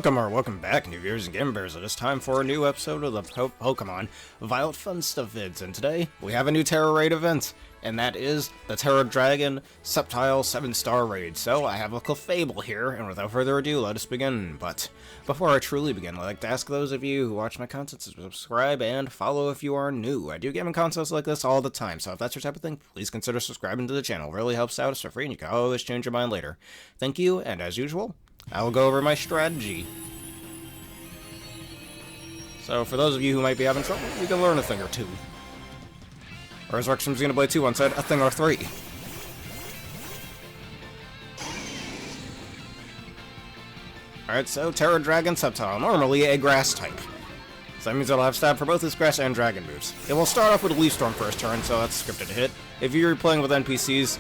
Welcome back, new viewers and gamers. It is time for a new episode of the Pokémon Violet Fun Stuff vids, and today we have a new Tera Raid event, and that is the Tera Dragon Sceptile 7-Star Raid. So I have a Clefable here, and without further ado, let us begin. But before I truly begin, I'd like to ask those of you who watch my content to subscribe and follow if you are new. I do gaming contests like this all the time, so if that's your type of thing, please consider subscribing to the channel. It really helps out. It's for free, and you can always change your mind later. Thank you, and as usual, I will go over my strategy. So, for those of you who might be having trouble, you can learn a thing or two. Resurrection's Xenoblade 2 one said, a thing or three. Alright, so Tera Dragon Sceptile, normally a grass type. So that means it'll have stab for both its grass and dragon moves. It will start off with a Leaf Storm first turn, so that's scripted to hit. If you're playing with NPCs,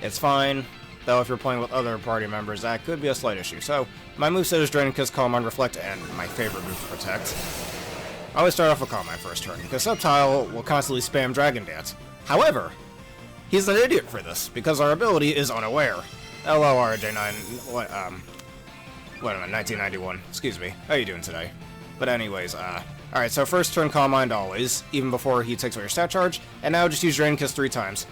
it's fine. Though if you're playing with other party members, that could be a slight issue. So, my moveset is Dragon Kiss, Calm Mind, Reflect, and my favorite move, Protect. I always start off with Calm Mind first turn, because Sceptile will constantly spam Dragon Dance. However, he's an idiot for this, because our ability is Unaware. Hello, RJ9, 1991, excuse me. How you doing today? But anyways, alright, so first turn Calm Mind always, even before he takes away your stat charge, and now just use Dragon Kiss 3 times.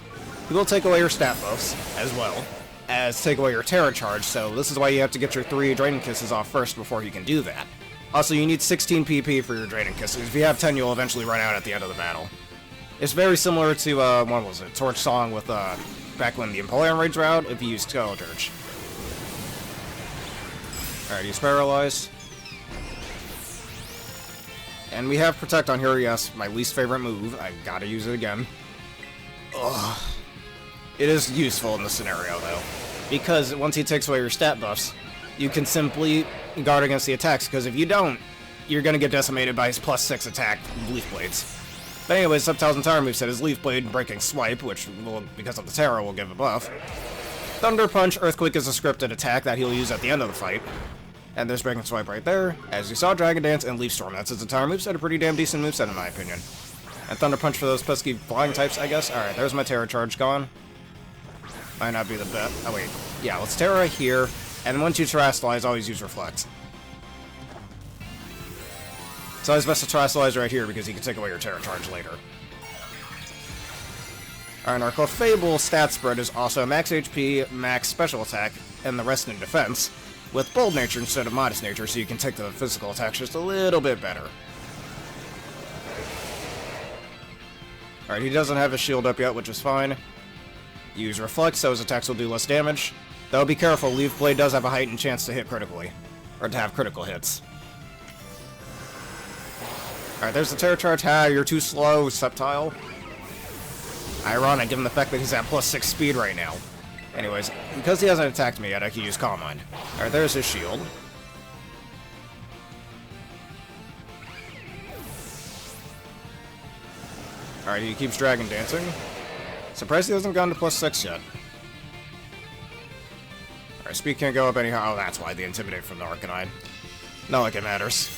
He will take away your stat buffs, as well as take away your Terra charge, so this is why you have to get your 3 Dragon Kisses off first before you can do that. Also, you need 16 PP for your Dragon Kisses. If you have 10, you'll eventually run out at the end of the battle. It's very similar to, what was it, Torch Song with, back when the Empoleon raids were out, if you used Skull Dirge. Alright, he's paralyzed. And we have Protect on here, yes, my least favorite move. I gotta use it again. Ugh. It is useful in this scenario, though, because once he takes away your stat buffs, you can simply guard against the attacks, because if you don't, you're going to get decimated by his +6 attack Leaf Blades. But anyways, Sceptile's entire moveset is Leaf Blade, Breaking Swipe, which, will, because of the Terra, will give a buff. Thunder Punch, Earthquake is a scripted attack that he'll use at the end of the fight. And there's Breaking Swipe right there. As you saw, Dragon Dance and Leaf Storm. That's his entire moveset, a pretty damn decent moveset in my opinion. And Thunder Punch for those pesky flying types, I guess. Alright, there's my Terra charge gone. Might not be the best. Oh, wait. Yeah, let's Terra here. And once you Terastallize, always use Reflect. It's always best to Terastallize right here because he can take away your Terra charge later. Alright, our Clefable stat spread is also max HP, max special attack, and the rest in defense, with Bold Nature instead of Modest Nature, so you can take the physical attacks just a little bit better. Alright, he doesn't have his shield up yet, which is fine. Use Reflect, so his attacks will do less damage. Though be careful, Leaf Blade does have a heightened chance to hit critically. Or to have critical hits. Alright, there's the Terra Charge. Ha, you're too slow, Sceptile. Ironic, given the fact that he's at +6 speed right now. Anyways, because he hasn't attacked me yet, I can use Calm Mind. Alright, there's his shield. Alright, he keeps Dragon Dancing. Surprised he hasn't gone to +6 yet. Alright, speed can't go up anyhow. Oh, that's why the Intimidate from the Arcanine. Not like it matters.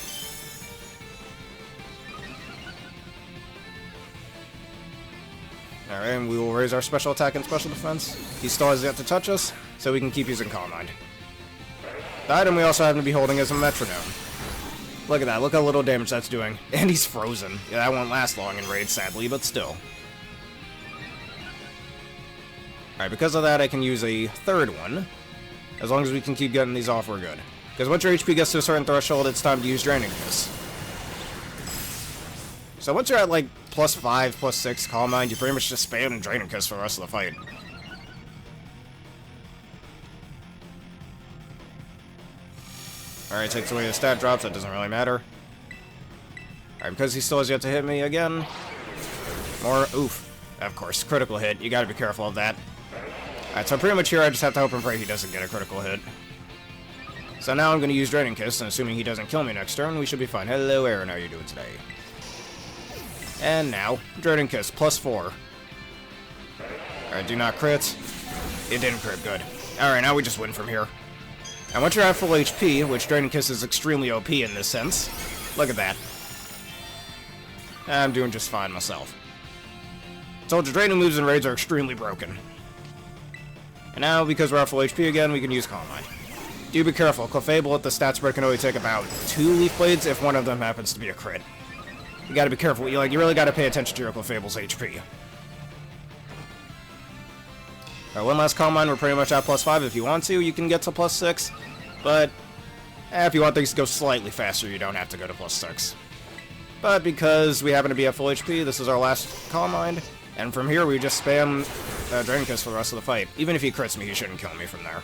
Alright, and we will raise our special attack and special defense. He still has yet to touch us, so we can keep using Calm Mind. The item we also happen to be holding is a Metronome. Look at that, look how little damage that's doing. And he's frozen. Yeah, that won't last long in Raid, sadly, but still. Alright, because of that, I can use a third one. As long as we can keep getting these off, we're good. Because once your HP gets to a certain threshold, it's time to use Draining Kiss. So once you're at, like, +5, +6 Calm Mind, you pretty much just spam and Draining Kiss for the rest of the fight. Alright, takes away the stat drops, that doesn't really matter. Alright, because he still has yet to hit me again. More, oof. Of course, critical hit, you gotta be careful of that. Alright, so pretty much here I just have to hope and pray he doesn't get a critical hit. So now I'm going to use Draining Kiss, and assuming he doesn't kill me next turn, we should be fine. Hello, Aaron, how are you doing today? And now, Draining Kiss, +4. Alright, do not crit. It didn't crit, good. Alright, now we just win from here. And once you're at full HP, which Draining Kiss is extremely OP in this sense, look at that. I'm doing just fine myself. Told you, draining moves and raids are extremely broken. And now, because we're at full HP again, we can use Calm Mind. Do be careful. Clefable at the stat spread can only take about 2 Leaf Blades if one of them happens to be a crit. You gotta be careful. You really gotta pay attention to your Clefable's HP. Alright, one last Calm Mind. We're pretty much at +5. If you want to, you can get to +6. But if you want things to go slightly faster, you don't have to go to +6. But because we happen to be at full HP, this is our last Calm Mind. And from here, we just spam Dragon Kiss for the rest of the fight. Even if he crits me, he shouldn't kill me from there.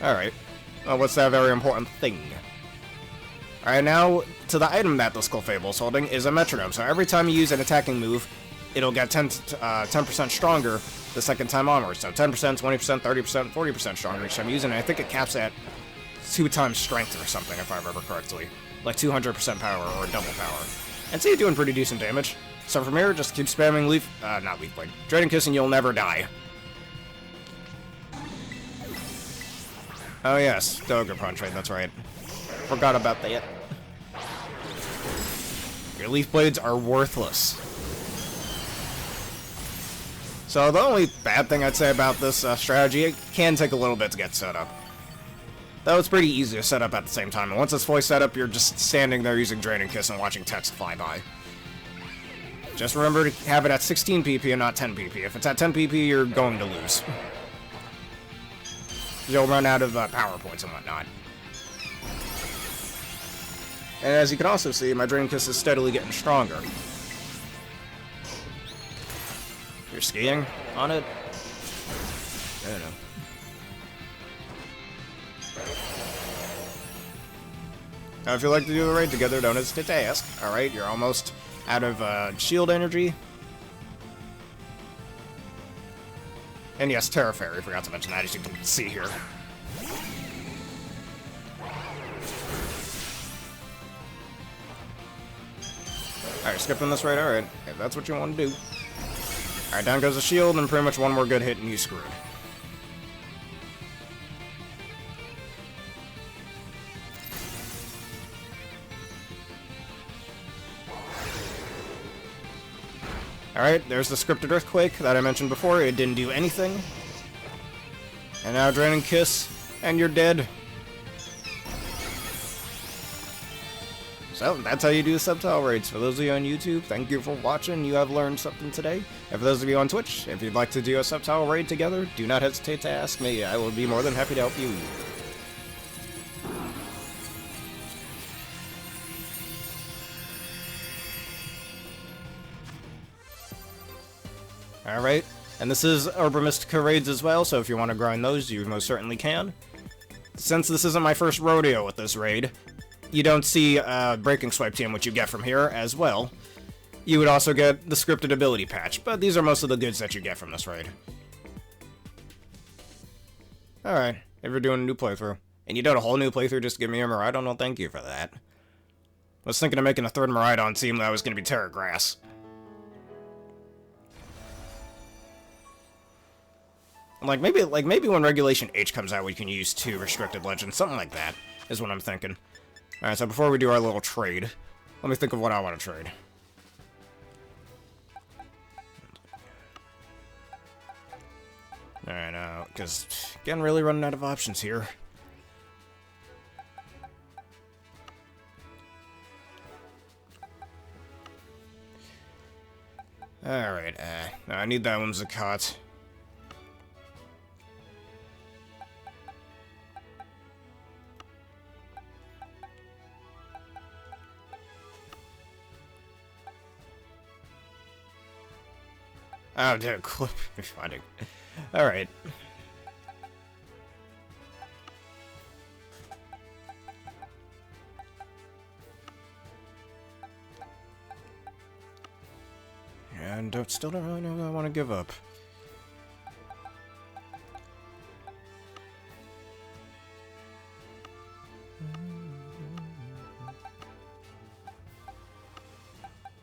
Alright. Well, what's that very important thing? Alright, now, to the item that this Clefable is holding is a Metronome. So every time you use an attacking move, it'll get 10% stronger the second time onwards. So 10%, 20%, 30%, 40% stronger each time you use it. And I think it caps at 2 times strength or something, if I remember correctly. Like 200% power or double power. And so you're doing pretty decent damage. So from here, just keep spamming not Leaf Blade. Dragon Kiss and you'll never die. Oh yes, Doga Punch, right, that's right. Forgot about that. Your Leaf Blades are worthless. So the only bad thing I'd say about this strategy, it can take a little bit to get set up. Though it's pretty easy to set up at the same time, and once it's fully set up, you're just standing there using Dragon Kiss and watching text fly by. Just remember to have it at 16 PP and not 10 PP. If it's at 10 PP, you're going to lose. You'll run out of power points and whatnot. And as you can also see, my Dragon Kiss is steadily getting stronger. You're skiing on it? I don't know. Now, if you'd like to do the raid together, don't hesitate to ask. Alright, you're almost out of shield energy. And yes, Terra Fairy, forgot to mention that, as you can see here. Alright, skipping this raid, alright. If that's what you want to do. Alright, down goes the shield, and pretty much one more good hit and you screwed. Alright, there's the scripted Earthquake that I mentioned before. It didn't do anything. And now Dragon Kiss, and you're dead. So, that's how you do Sceptile Raids. For those of you on YouTube, thank you for watching. You have learned something today. And for those of you on Twitch, if you'd like to do a Sceptile Raid together, do not hesitate to ask me. I will be more than happy to help you. Alright, and this is Arbor Mystica raids as well, so if you want to grind those, you most certainly can. Since this isn't my first rodeo with this raid, you don't see Breaking Swipe Team, which you get from here as well. You would also get the scripted ability patch, but these are most of the goods that you get from this raid. Alright, if you're doing a new playthrough, and you did a whole new playthrough just to give me a Miraidon, well, thank you for that. I was thinking of making a third Miraidon team that was going to be Terra Grass. Like maybe when Regulation H comes out, we can use 2 restricted legends, something like that, is what I'm thinking. Alright, so before we do our little trade, let me think of what I want to trade. Alright, because, again, really running out of options here. Alright, no, I need that one Zakat. Oh, dude, clip me finding. Alright. And still don't really know what I want to give up.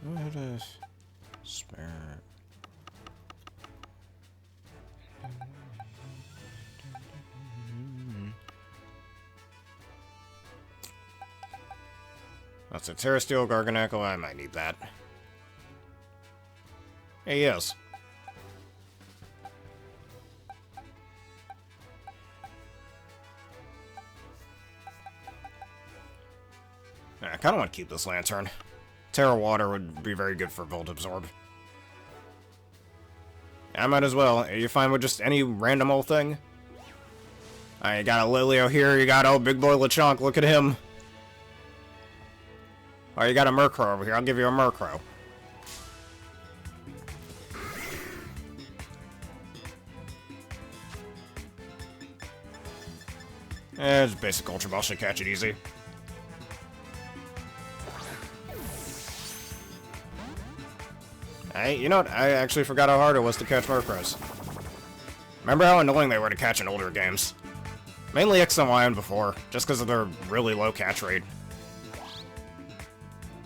I had a spare. That's a Terra Steel Garganacle. I might need that. Hey, yes. I kind of want to keep this Lantern. Tera Water would be very good for Volt Absorb. I might as well. Are you fine with just any random old thing? Alright, you got a Lilio here, you got old big boy Lechonk, look at him. Oh, you got a Murkrow over here, I'll give you a Murkrow. Just basic Ultra Ball should catch it easy. Hey, you know what? I actually forgot how hard it was to catch Murkrows. Remember how annoying they were to catch in older games? Mainly X and Y and before, just because of their really low catch rate.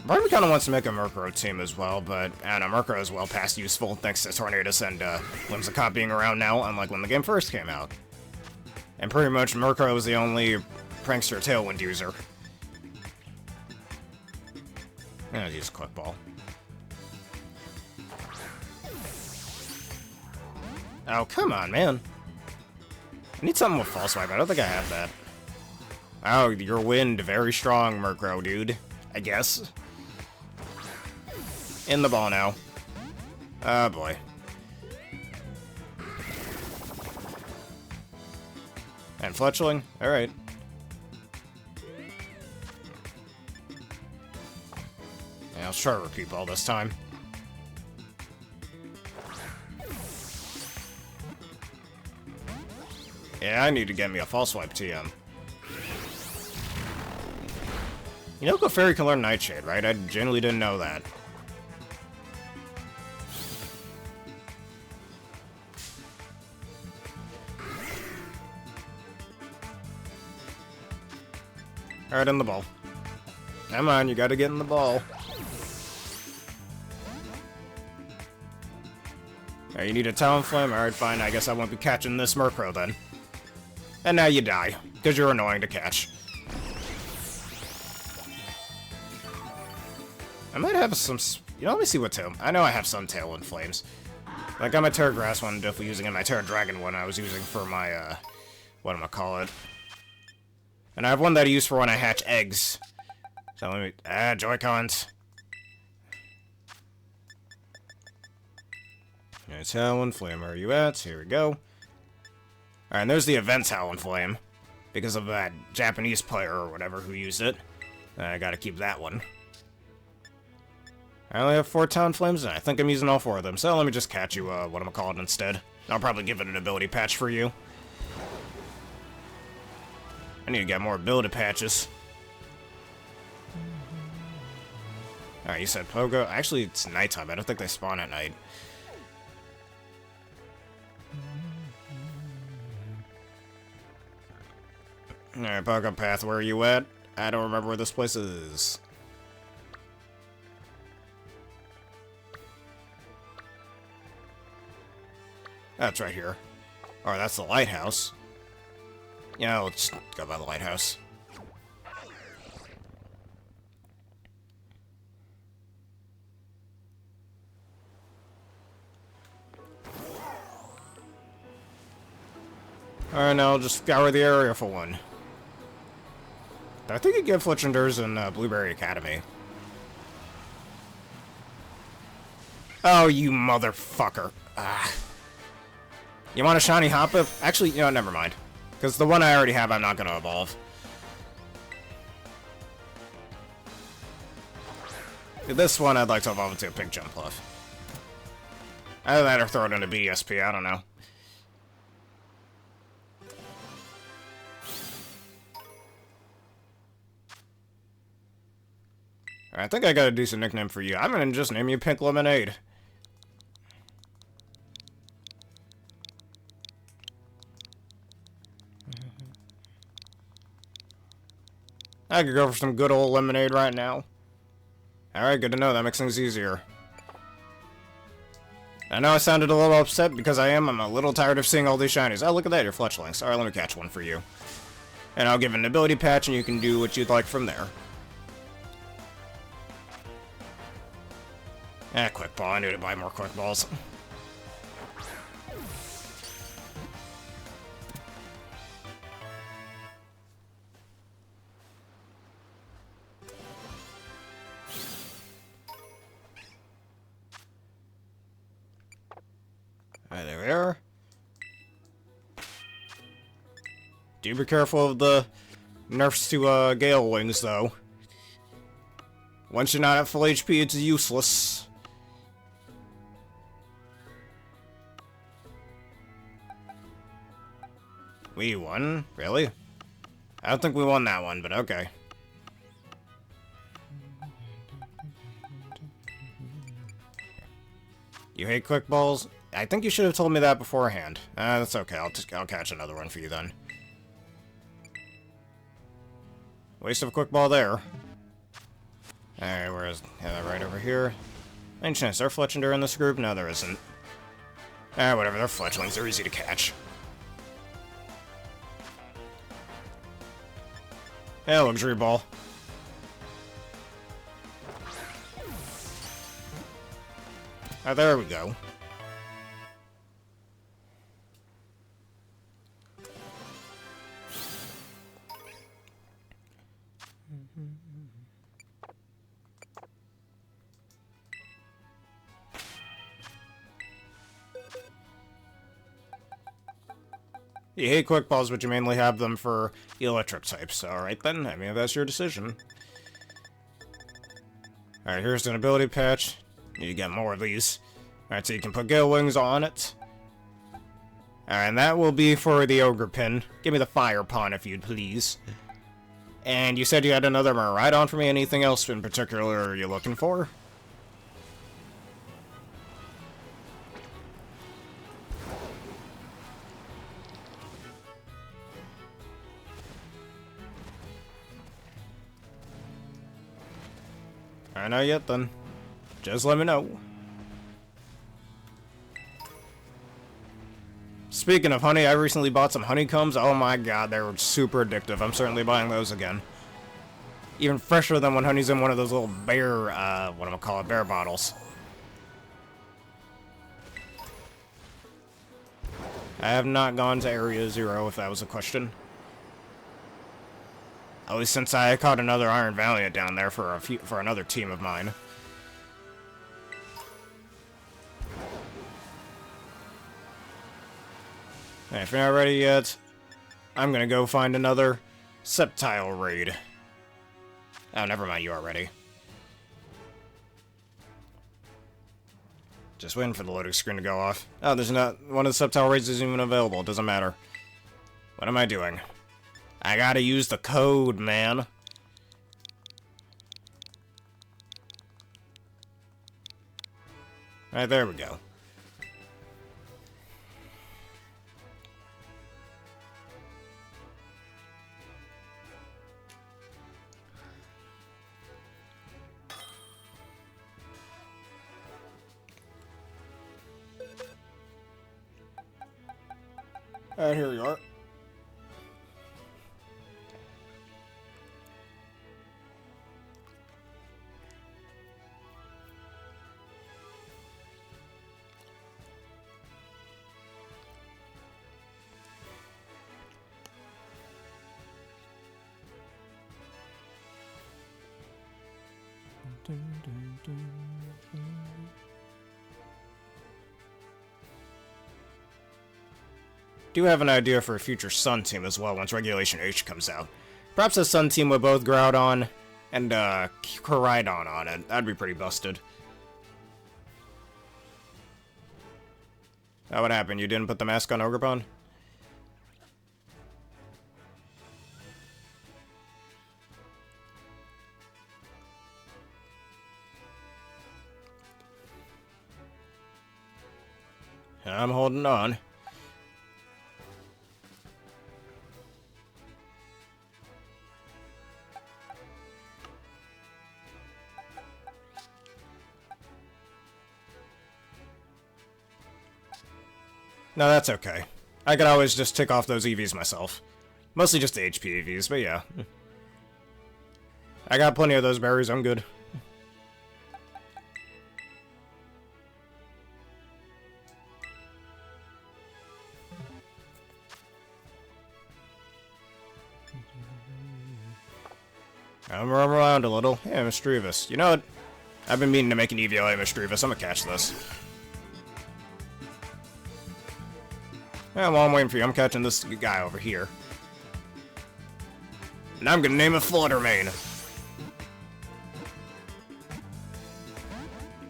Part of me kind of wants to make a Murkrow team as well, but I don't know, Murkrow is well past useful thanks to Tornadus and Whimsicott being around now, unlike when the game first came out. And pretty much Murkrow was the only Prankster Tailwind user. I'm gonna use Quick Ball. Oh, come on, man. I need something with False Swipe. I don't think I have that. Oh, your wind. Very strong, Murkrow, dude. I guess. In the ball now. Oh, boy. And Fletchling? Alright. Yeah, I'll try to repeat ball this time. Yeah, I need to get me a False Swipe TM. You know Clefairy can learn Nightshade, right? I genuinely didn't know that. Alright, in the ball. Come on, you gotta get in the ball. Alright, you need a Talonflame? Alright, fine, I guess I won't be catching this Murkrow then. And now you die, because you're annoying to catch. I might have some... You know, let me see what tail... I know I have some Tailwind Flames. I got my Terra Grass one, definitely using it. My Terra Dragon one I was using for my, what am I call it? And I have one that I use for when I hatch eggs. So let me... Joy-Cons. Alright, Talonflame, where are you at? Here we go. Alright, and there's the event Talonflame. Because of that Japanese player or whatever who used it. I gotta keep that one. I only have 4 Talonflames, and I think I'm using all 4 of them. So let me just catch you, what am I calling instead? I'll probably give it an ability patch for you. I need to get more ability patches. Alright, you said Pogo. Actually, it's nighttime. I don't think they spawn at night. Alright, Pogo Path, where are you at? I don't remember where this place is. That's right here. Oh, that's the lighthouse. Yeah, let's go by the lighthouse. Alright, now I'll just scour the area for one. I think you get Fletchinders in Blueberry Academy. Oh, you motherfucker. You want a shiny Hoppa? Actually, you know, never mind. Because the one I already have, I'm not going to evolve. This one, I'd like to evolve into a Pink Jumpluff. Either that or throw it into BSP, I don't know. I think I got a decent nickname for you. I'm gonna just name you Pink Lemonade. I could go for some good old lemonade right now. Alright, good to know. That makes things easier. I know I sounded a little upset because I'm a little tired of seeing all these shinies. Oh, look at that, your Fletchlings. Alright, let me catch one for you. And I'll give it an ability patch and you can do what you'd like from there. Quick ball. I need to buy more quick balls. Alright, there we are. Do be careful of the nerfs to Gale Wings, though. Once you're not at full HP, it's useless. We won? Really? I don't think we won that one, but okay. You hate quick balls? I think you should have told me that beforehand. That's okay. I'll catch another one for you then. Waste of a quick ball there. Alright, where's... Yeah, right over here. Any chance they're Fletchender in this group? No, there isn't. Whatever, they're Fletchlings. They're easy to catch. Yeah, luxury ball. Ah, there we go. You hate quick balls, but you mainly have them for electric types. Alright then, I mean, that's your decision. Alright, here's an ability patch. You get more of these. Alright, so you can put Gale Wings on it. Alright, and that will be for the Ogre Pin. Give me the Fire Pawn, if you'd please. And you said you had another Miraidon for me. Anything else in particular are you looking for? Not yet, then. Just let me know. Speaking of honey, I recently bought some honeycombs. Oh my god, they were super addictive. I'm certainly buying those again. Even fresher than when honey's in one of those little bear, what am I call it, bear bottles. I have not gone to Area 0, if that was a question. At least since I caught another Iron Valiant down there for another team of mine. Hey, if you're not ready yet, I'm gonna go find another Sceptile Raid. Oh, never mind, you are ready. Just waiting for the loading screen to go off. Oh, there's not... One of the Sceptile Raids isn't even available. It doesn't matter. What am I doing? I gotta use the code, man. Alright, there we go. Alright, here we are. Do have an idea for a future Sun team as well once Regulation H comes out. Perhaps a Sun team with both Groudon and Koraidon on it. That'd be pretty busted. Oh, what happened? You didn't put the mask on Ogerpon? I'm holding on. No, that's okay. I could always just tick off those EVs myself. Mostly just the HP EVs, but yeah. I got plenty of those berries, I'm good. I'm roaming around a little. Yeah, Misdreavus. You know what? I've been meaning to make an EVO Misdreavus. I'm gonna catch this. Yeah, while I'm waiting for you, I'm catching this guy over here. And I'm gonna name it Fluttermane.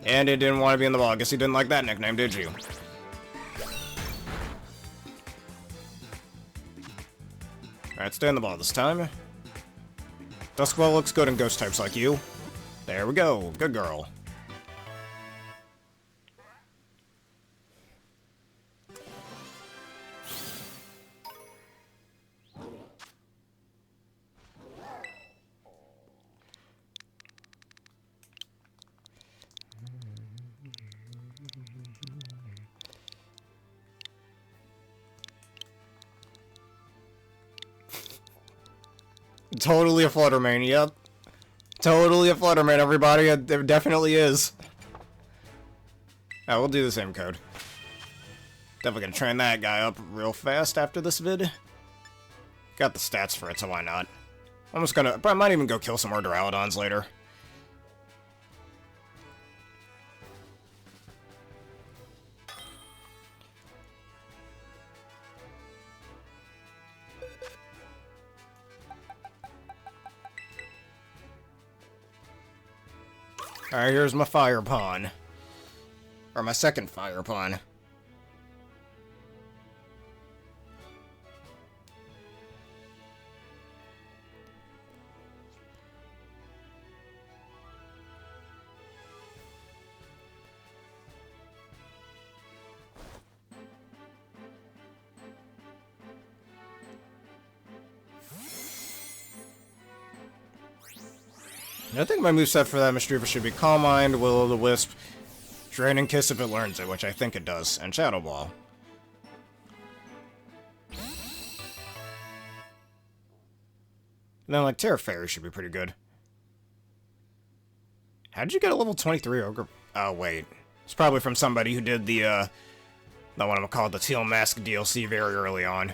And it didn't want to be in the ball. I guess you didn't like that nickname, did you? Alright, stay in the ball this time. Duskball looks good in ghost types like you. There we go. Good girl. Totally a Fluttermane, yep. Totally a Fluttermane, everybody. It definitely is. Oh, we'll do the same code. Definitely gonna train that guy up real fast after this vid. Got the stats for it, so why not? I'm just gonna... I might even go kill some more Duraludons later. Alright, here's my fire pawn. Or my second fire pawn. I think my moveset for that Mischievous should be Calm Mind, Will-O-the-Wisp, Draining Kiss if it learns it, which I think it does, and Shadow Ball. And then, like, Terra Fairy should be pretty good. How did you get a level 23 Ogre? Oh, wait. It's probably from somebody who did the, what I'm gonna call it, the Teal Mask DLC very early on.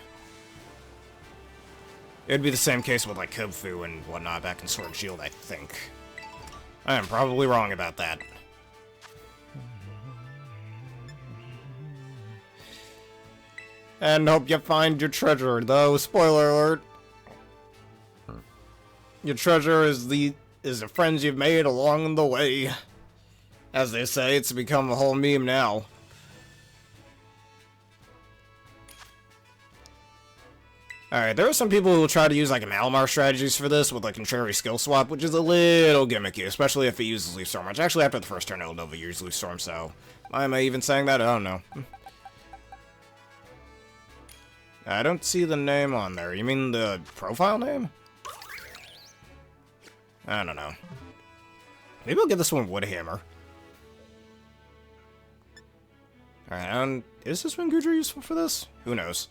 It'd be the same case with, like, Kubfu and whatnot back in Sword and Shield, I think. I am probably wrong about that. And hope you find your treasure, though. Spoiler alert. Your treasure is the friends you've made along the way. As they say, it's become a whole meme now. Alright, there are some people who will try to use, like, Malamar strategies for this with, like, contrary skill swap, which is a little gimmicky, especially if it uses Leaf Storm, which actually after the first turn it'll never use Leaf Storm, so... Why am I even saying that? I don't know. I don't see the name on there. You mean the profile name? I don't know. Maybe I'll give this one Woodhammer. Alright, is this one Goodra useful for this? Who knows?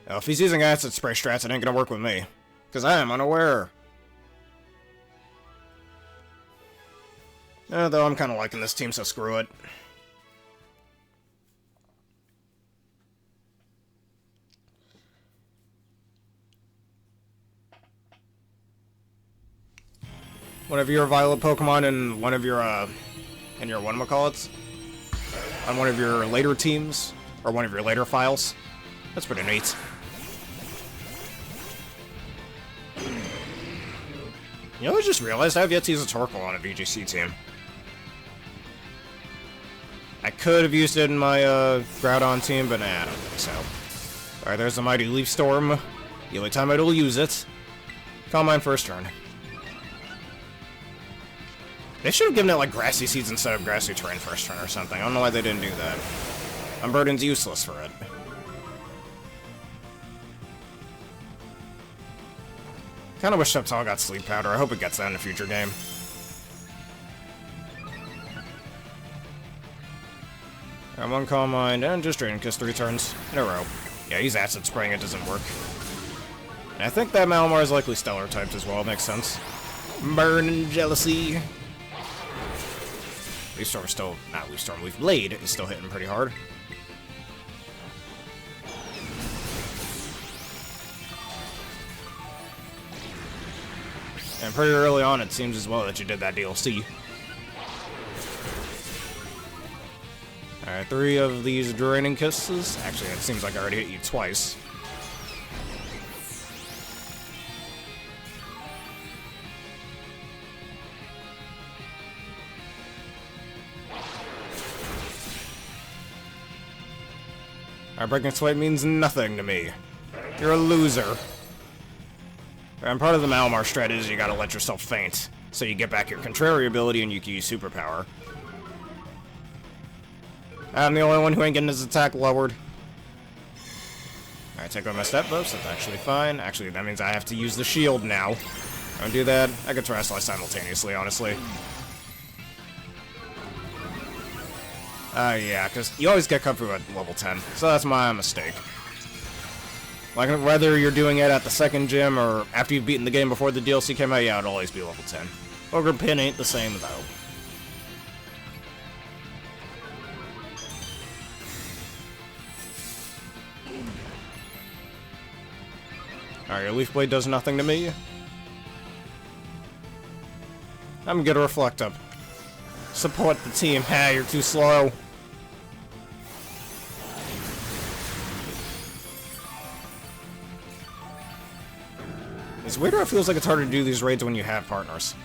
Well, if he's using Acid Spray strats, it ain't gonna work with me. Because I am unaware. Though I'm kind of liking this team, so screw it. One of your Violet Pokemon and one of your, whatchamacallits? On one of your later teams, or one of your later files. That's pretty neat. You know, I just realized I have yet to use a Torkoal on a VGC team. I could have used it in my, Groudon team, but nah, I don't think so. Alright, there's the Mighty Leaf Storm. The only time I'll use it. Calm Mind first turn. They should have given it, like, Grassy Seeds instead of Grassy Terrain first turn or something. I don't know why they didn't do that. Unburden's useless for it. Kinda wish Sceptile got Sleep Powder. I hope it gets that in a future game. I'm on Calm Mind and just Drain Kiss 3 turns in a row. Yeah, he's Acid Spraying, it doesn't work. And I think that Malamar is likely Stellar typed as well, makes sense. Burn and Jealousy. Leaf Storm is still, not Leaf Storm, Leaf Blade is still hitting pretty hard. And pretty early on, it seems as well that you did that DLC. Alright, 3 of these draining kisses. Actually, it seems like I already hit you twice. Our breaking swipe means nothing to me. You're a loser. And part of the Malamar strat is you gotta let yourself faint, so you get back your contrary ability and you can use superpower. I'm the only one who ain't getting his attack lowered. Alright, take away my step buffs, that's actually fine. Actually, that means I have to use the shield now. Don't do that. I could try slice simultaneously, honestly. Yeah, because you always get Kung at level 10, so that's my mistake. Like, whether you're doing it at the second gym or after you've beaten the game before the DLC came out, yeah, it'll always be level 10. Ogre Pin ain't the same, though. Alright, your Leaf Blade does nothing to me. I'm gonna get a Reflect Up. Support the team. Hey, you're too slow. It's weird how it feels like it's harder to do these raids when you have partners.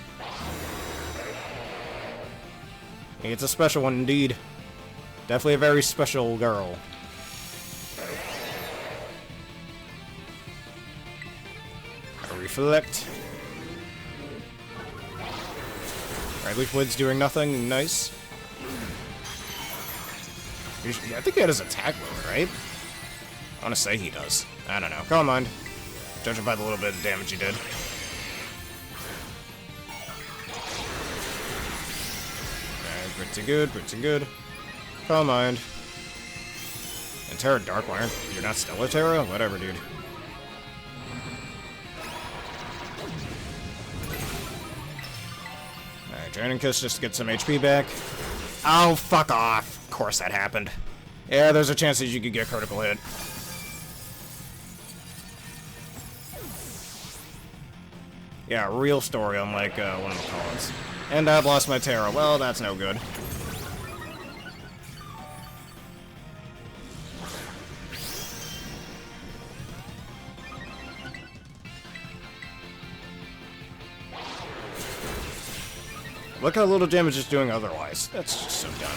It's a special one indeed. Definitely a very special girl. Reflect. Alright, Leaf Blade's doing nothing. Nice. I think he had his attack lower, right? I want to say he does. I don't know. Calm mind. Judging by the little bit of damage he did. Alright, pretty good, pretty good. Calm mind. And Tera Darkwire. You're not Stellar Tera? Whatever, dude. Draining Kiss just to get some HP back. Oh, fuck off. Of course that happened. Yeah, there's a chance that you could get a critical hit. Yeah, real story, unlike one of the comments. And I've lost my Tera. Well, that's no good. Look how little damage it's doing otherwise. That's just so dumb.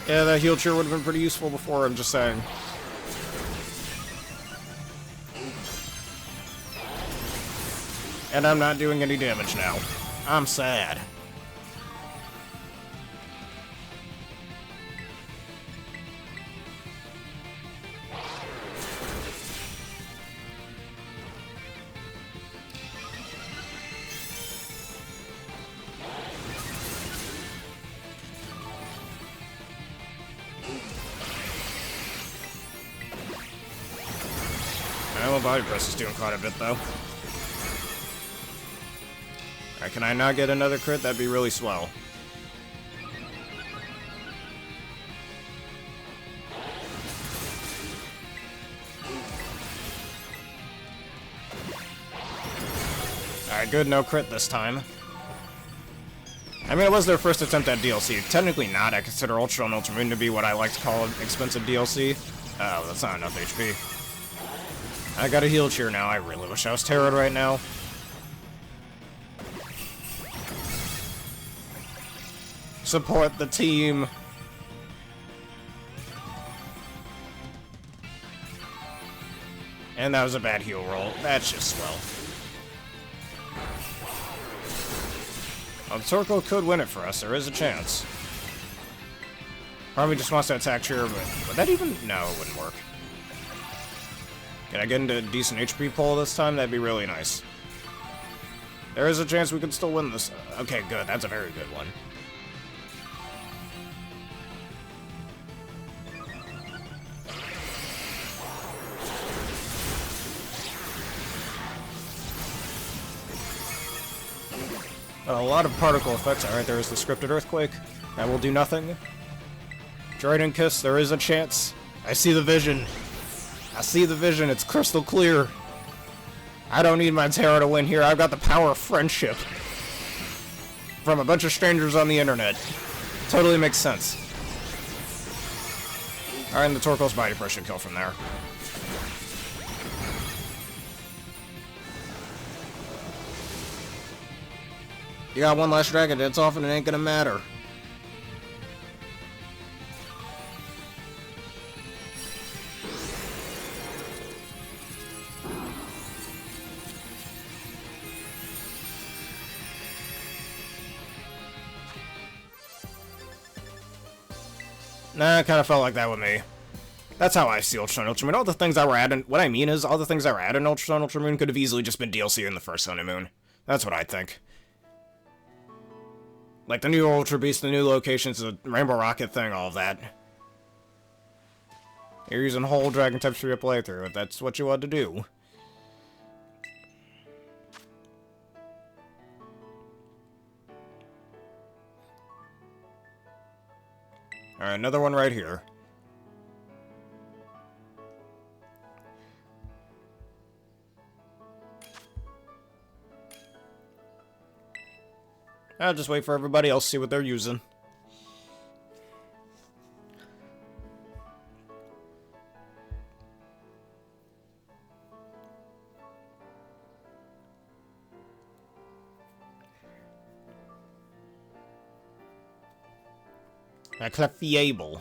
Yeah, that heal cheer would have been pretty useful before, I'm just saying. And I'm not doing any damage now. I'm sad. Body press is doing quite a bit, though. Alright, can I not get another crit? That'd be really swell. Alright, good, no crit this time. I mean, it was their first attempt at DLC. Technically not. I consider Ultra and Ultra Moon to be what I like to call expensive DLC. Oh, that's not enough HP. I got a heal cheer now. I really wish I was Tera right now. Support the team. And that was a bad heal roll. That's just swell. Well, the Torkoal could win it for us. There is a chance. Probably just wants to attack cheer, but would that even... No, it wouldn't work. Can I get into a decent HP pull this time? That'd be really nice. There is a chance we could still win this. Okay, good. That's a very good one. A lot of particle effects. Alright, there is the scripted earthquake. That will do nothing. Dragon Kiss, there is a chance. I see the vision. I see the vision, it's crystal clear. I don't need my Tera to win here, I've got the power of friendship. From a bunch of strangers on the internet. Totally makes sense. Alright, and the Torko's Mighty Press should kill from there. You got one last Dragon Dance off and it ain't gonna matter. Nah, it kind of felt like that with me. That's how I see Ultra Sun, Ultra Moon. All the things that were added, what I mean is, all the things that were added in Ultra Sun, Ultra Moon could have easily just been DLC in the first Sun and Moon. That's what I think. Like the new Ultra Beast, the new locations, the Rainbow Rocket thing, all of that. You're using whole Dragon types for your playthrough, if that's what you want to do. Alright, another one right here. I'll just wait for everybody else to see what they're using. Clefable.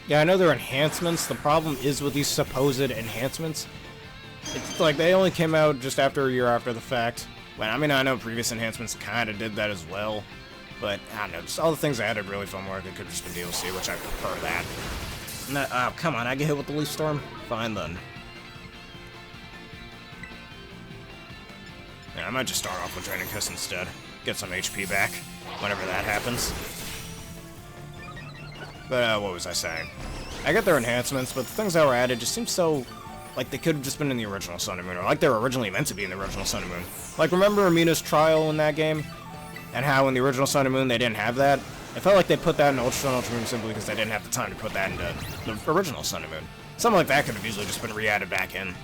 Yeah, I know they're enhancements. The problem is with these supposed enhancements. It's like they only came out just after a year after the fact. Well, I mean, I know previous enhancements kind of did that as well. But, I don't know, just all the things I added really felt more like it could have just been DLC, which I prefer that. No, oh, come on, I get hit with the Leaf Storm? Fine, then. Yeah, I might just start off with Draining Kiss instead. Get some HP back, whenever that happens. But, what was I saying? I get their enhancements, but the things that were added just seem so... like they could have just been in the original Sun and Moon, or like they were originally meant to be in the original Sun and Moon. Like, remember Amina's trial in that game? And how in the original Sun and Moon they didn't have that? It felt like they put that in Ultra Sun and Ultra Moon simply because they didn't have the time to put that into the original Sun and Moon. Something like that could have easily just been re-added back in.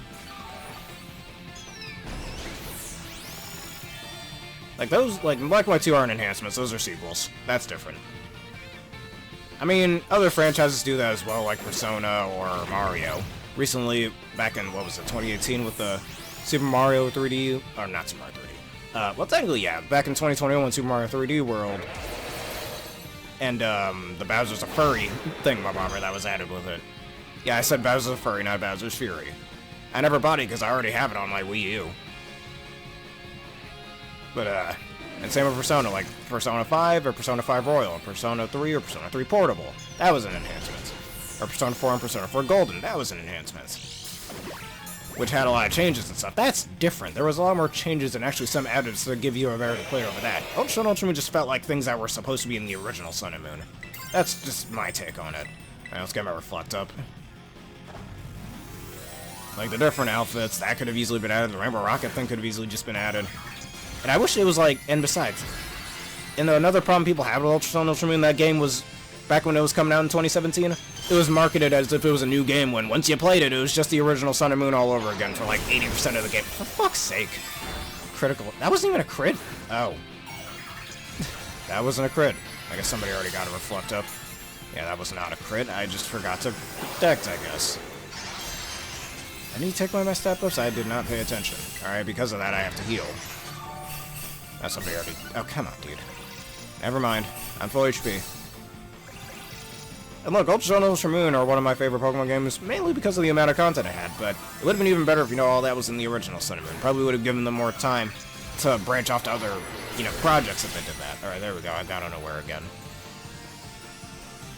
Like those, like Black and White 2 aren't enhancements, those are sequels. That's different. I mean, other franchises do that as well, like Persona or Mario. Recently, back in, what was it, 2018 with the Super Mario 3D, or not Super Mario 3D. Well, technically, yeah, back in 2021 Super Mario 3D World, and the Bowser's a Furry thingamabobber that was added with it. Yeah, I said Bowser's a Furry, not Bowser's Fury. I never bought it because I already have it on my Wii U. But, and same with Persona, like Persona 5 or Persona 5 Royal, or Persona 3 or Persona 3 Portable. That was an enhancement. Or Persona 4 and Persona 4 Golden, that was an enhancement. Which had a lot of changes and stuff. That's different. There was a lot more changes and actually some added to give you a better play over that. Ultra Sun and Ultra Moon just felt like things that were supposed to be in the original Sun and Moon. That's just my take on it. Alright, let's get my Reflect up. Like, the different outfits, that could have easily been added. The Rainbow Rocket thing could have easily just been added. And I wish it was like, and besides, and another problem people have with Ultra Sun and Ultra Moon, that game was, back when it was coming out in 2017, it was marketed as if it was a new game, when once you played it, it was just the original Sun and Moon all over again for like 80% of the game. For fuck's sake. Critical. That wasn't even a crit. Oh. That wasn't a crit. I guess somebody already got a Reflect up. Yeah, that was not a crit. I just forgot to protect, I guess. I need to take my step ups. I did not pay attention. Alright, because of that, I have to heal. That's somebody already... Oh, come on, dude. Never mind. I'm full HP. And look, Ultra Sun and Ultra Moon are one of my favorite Pokemon games, mainly because of the amount of content I had, but it would have been even better if, you know, all that was in the original Sun and Moon. Probably would have given them more time to branch off to other, you know, projects if they did that. Alright, there we go. I got unaware again.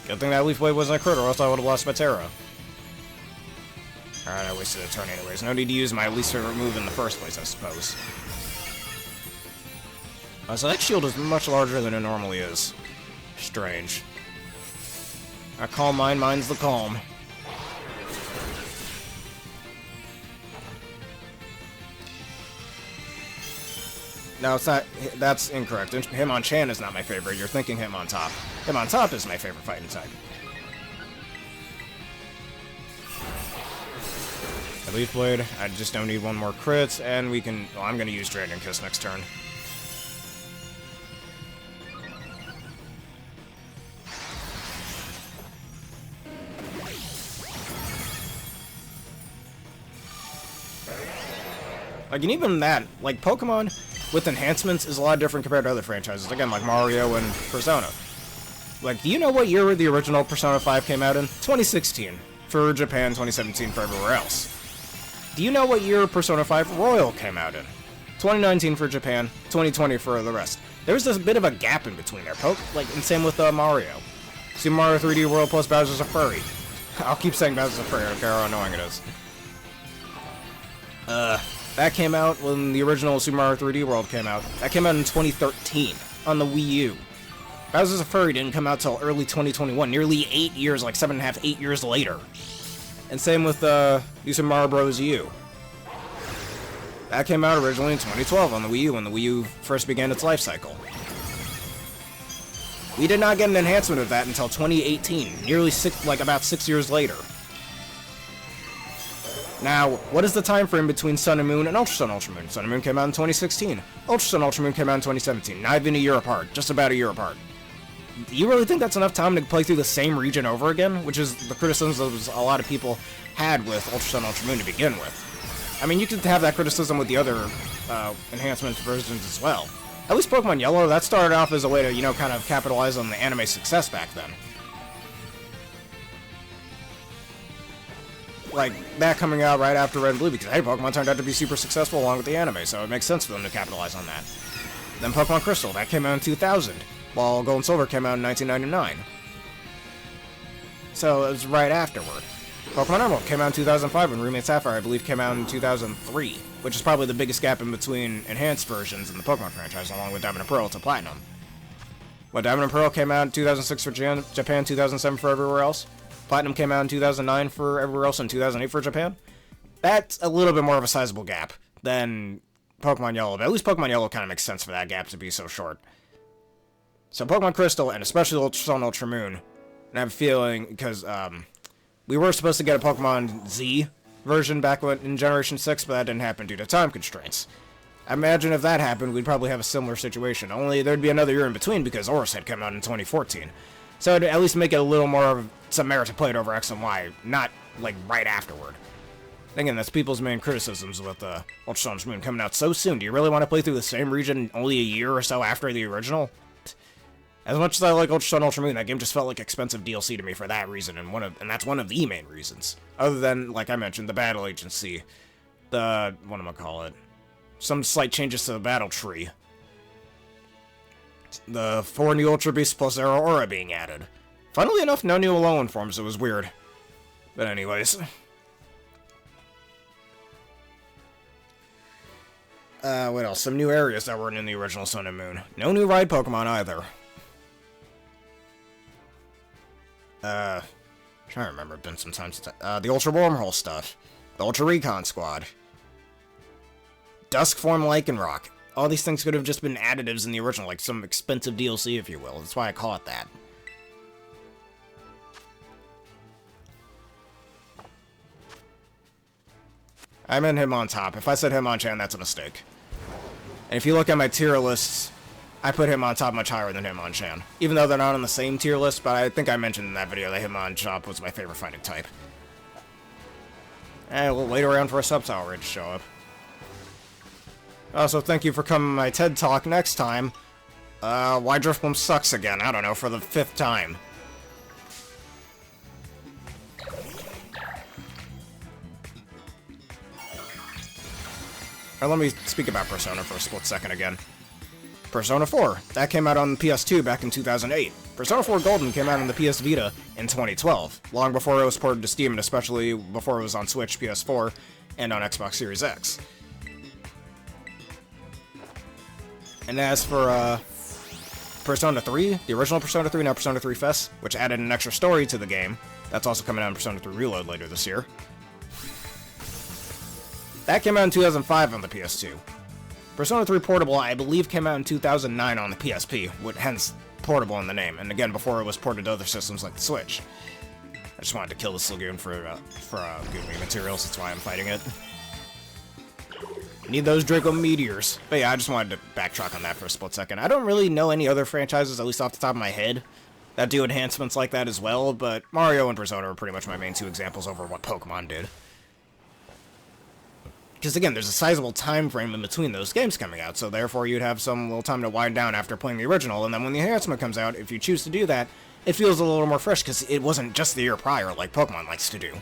Good thing that Leaf Blade wasn't a crit, or else I would have lost my Tera. Alright, I wasted a turn anyways. No need to use my least favorite move in the first place, I suppose. So that shield is much larger than it normally is. Strange. I calm mine, mine's the calm. No, it's not. That's incorrect. Hitmonchan is not my favorite. You're thinking Hitmontop. Hitmontop is my favorite fighting type. A Leaf Blade. I just don't need one more crit, and we can. Well, I'm gonna use Dragon Kiss next turn. Like, and even that, like, Pokemon with enhancements is a lot different compared to other franchises. Again, like Mario and Persona. Like, do you know what year the original Persona 5 came out in? 2016 for Japan, 2017 for everywhere else. Do you know what year Persona 5 Royal came out in? 2019 for Japan, 2020 for the rest. There's this bit of a gap in between there, and same with Mario. Super Mario 3D World plus Bowser's a Furry. I'll keep saying Bowser's a Furry, I don't care how annoying it is. That came out when the original Super Mario 3D World came out. That came out in 2013 on the Wii U. Bowser's a Furry didn't come out till early 2021, nearly 8 years, like 7.5, 8 years later. And same with Super Mario Bros. U. That came out originally in 2012 on the Wii U, when the Wii U first began its life cycle. We did not get an enhancement of that until 2018, nearly about 6 years later. Now, what is the time frame between Sun and Moon and Ultra Sun, Ultra Moon? Sun and Moon came out in 2016. Ultra Sun, Ultra Moon came out in 2017. Not even a year apart. Just about a year apart. Do you really think that's enough time to play through the same region over again? Which is the criticisms a lot of people had with Ultra Sun, Ultra Moon to begin with. I mean, you could have that criticism with the other enhancement versions as well. At least Pokemon Yellow, that started off as a way to, you know, kind of capitalize on the anime success back then. Like, that coming out right after Red and Blue, because, hey, Pokemon turned out to be super successful along with the anime, so it makes sense for them to capitalize on that. Then Pokemon Crystal, that came out in 2000, while Gold and Silver came out in 1999. So, it was right afterward. Pokemon Emerald came out in 2005, and Ruby and Sapphire, I believe, came out in 2003, which is probably the biggest gap in between enhanced versions in the Pokemon franchise, along with Diamond and Pearl to Platinum. Well, Diamond and Pearl came out in 2006 for Japan, 2007 for everywhere else. Platinum came out in 2009 for everywhere else and 2008 for Japan. That's a little bit more of a sizable gap than Pokemon Yellow, but at least Pokemon Yellow kind of makes sense for that gap to be so short. So Pokemon Crystal, and especially Ultra Sun, Ultra Moon, and I have a feeling, because we were supposed to get a Pokemon Z version back in Generation 6, but that didn't happen due to time constraints. I imagine if that happened, we'd probably have a similar situation, only there'd be another year in between because Oris had come out in 2014. So it'd at least make it a little more of some merit to play it over X and Y, not, like, right afterward. Again, that's people's main criticisms with Ultra Sun, Ultra Moon coming out so soon. Do you really want to play through the same region only a year or so after the original? As much as I like Ultra Sun, Ultra Moon, that game just felt like expensive DLC to me for that reason, and that's one of the main reasons. Other than, like I mentioned, the battle agency, some slight changes to the battle tree. The 4 new Ultra Beasts plus their Aura being added. Funnily enough, no new Alolan forms, it was weird. But anyways. What else? Some new areas that weren't in the original Sun and Moon. No new ride Pokemon either. Trying to remember, it's been some time since the Ultra Wormhole stuff. The Ultra Recon Squad. Dusk Form Lycanroc. All these things could have just been additives in the original, like some expensive DLC, if you will. That's why I call it that. I meant him on top. If I said Hitmonchan, that's a mistake. And if you look at my tier lists, I put him on top much higher than Hitmonchan. Even though they're not on the same tier list, but I think I mentioned in that video that Hitmonchan was my favorite fighting type. And we'll wait around for a Sceptile Raid to show up. Also, thank you for coming to my TED Talk next time. Why Drifblim sucks again, I don't know, for the 5th time. Let me speak about Persona for a split second again. Persona 4, that came out on PS2 back in 2008. Persona 4 Golden came out on the PS Vita in 2012, long before it was ported to Steam and especially before it was on Switch, PS4, and on Xbox Series X. And as for Persona 3, the original Persona 3, now Persona 3 FES, which added an extra story to the game, that's also coming out in Persona 3 Reload later this year. That came out in 2005 on the PS2. Persona 3 Portable, I believe, came out in 2009 on the PSP, hence Portable in the name, and again, before it was ported to other systems like the Switch. I just wanted to kill this Lagoon for Goomy materials, that's why I'm fighting it. Need those Draco Meteors. But yeah, I just wanted to backtrack on that for a split second. I don't really know any other franchises, at least off the top of my head, that do enhancements like that as well, but Mario and Persona are pretty much my main two examples over what Pokemon did. Because again, there's a sizable time frame in between those games coming out, so therefore you'd have some little time to wind down after playing the original, and then when the enhancement comes out, if you choose to do that, it feels a little more fresh, because it wasn't just the year prior like Pokemon likes to do.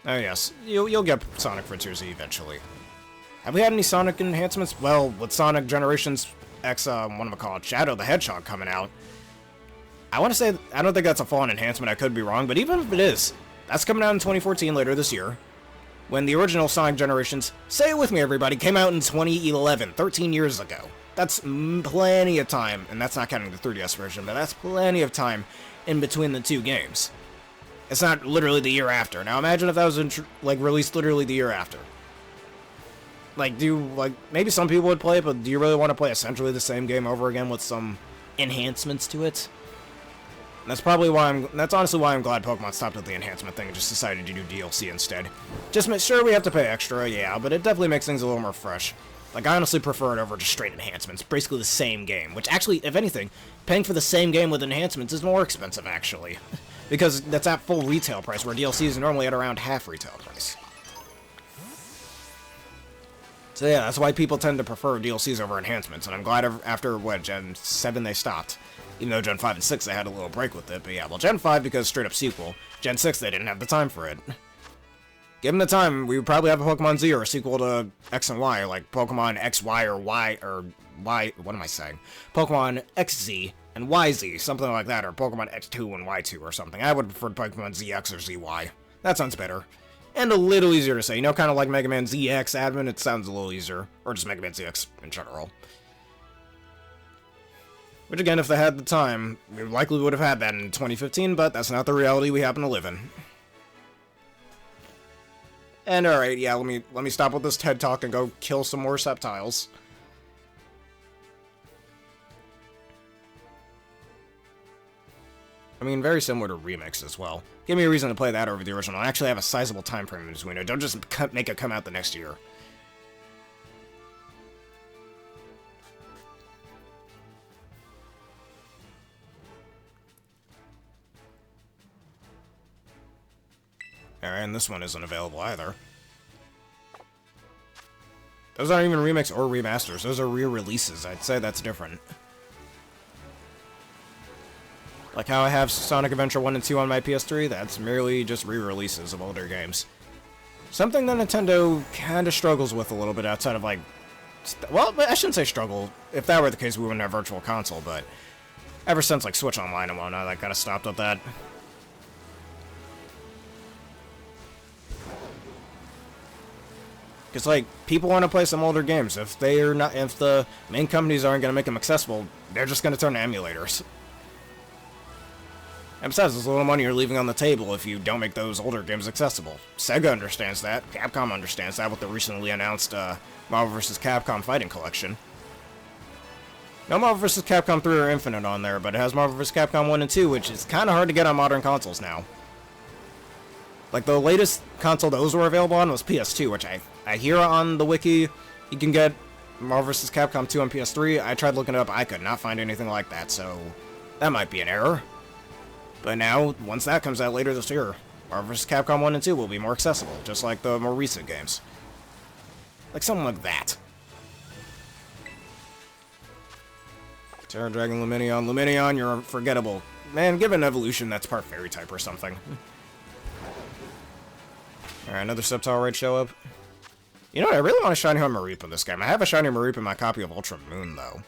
Oh yes, you'll get Sonic Frontiers eventually. Have we had any Sonic enhancements? Well, with Sonic Generations X, whatchamacallit, Shadow the Hedgehog coming out, I want to say, I don't think that's a full-on enhancement, I could be wrong, but even if it is, that's coming out in 2014 later this year, when the original Sonic Generations, say it with me everybody, came out in 2011, 13 years ago. That's plenty of time, and that's not counting the 3DS version, but that's plenty of time in between the two games. It's not literally the year after. Now imagine if that was released literally the year after. Maybe some people would play it, but do you really want to play essentially the same game over again with some enhancements to it? And that's honestly why I'm glad Pokemon stopped with the enhancement thing and just decided to do DLC instead. Sure, we have to pay extra, yeah, but it definitely makes things a little more fresh. I honestly prefer it over just straight enhancements, basically the same game, which actually, if anything, paying for the same game with enhancements is more expensive, actually. Because that's at full retail price, where DLC is normally at around half retail price. So yeah, that's why people tend to prefer DLCs over enhancements, and I'm glad after, Gen 7 they stopped. Even though Gen 5 and 6 they had a little break with it, but yeah, well, Gen 5 because straight up sequel, Gen 6 they didn't have the time for it. Given the time, we would probably have a Pokemon Z or a sequel to X and Y, like Pokemon XY or Y, or Y, what am I saying? Pokemon XZ and YZ, something like that, or Pokemon X2 and Y2 or something. I would prefer Pokemon ZX or ZY. That sounds better. And a little easier to say, you know, kind of like Mega Man ZX admin, it sounds a little easier. Or just Mega Man ZX in general. Which again, if they had the time, we likely would have had that in 2015, but that's not the reality we happen to live in. And alright, yeah, let me stop with this TED Talk and go kill some more Sceptiles. I mean, very similar to Remix as well. Give me a reason to play that over the original. I actually have a sizable time frame in between it. Don't just make it come out the next year. Alright, and this one isn't available either. Those aren't even remakes or remasters. Those are re-releases. I'd say that's different. Like how I have Sonic Adventure 1 and 2 on my PS3, that's merely just re-releases of older games. Something that Nintendo kinda struggles with a little bit outside of, like... Well, I shouldn't say struggle. If that were the case, we wouldn't have Virtual Console, but... Ever since, like, Switch Online and whatnot, I kinda stopped with that. Because, like, people want to play some older games. If the main companies aren't going to make them accessible, they're just going to turn to emulators. And besides, there's a little money you're leaving on the table if you don't make those older games accessible. Sega understands that. Capcom understands that with the recently announced Marvel vs. Capcom Fighting Collection. No Marvel vs. Capcom 3 or Infinite on there, but it has Marvel vs. Capcom 1 and 2, which is kind of hard to get on modern consoles now. Like, the latest console those were available on was PS2, which I hear on the wiki you can get Marvel vs. Capcom 2 on PS3. I tried looking it up, I could not find anything like that, so that might be an error. But now, once that comes out later this year, Marvel vs. Capcom 1 and 2 will be more accessible, just like the more recent games. Like something like that. Terra Dragon Luminion. Luminion, you're forgettable. Man, give an evolution that's part fairy type or something. Alright, another Sceptile Raid show up. You know what, I really want a Shiny Mareep in this game. I have a Shiny Mareep in my copy of Ultra Moon, though.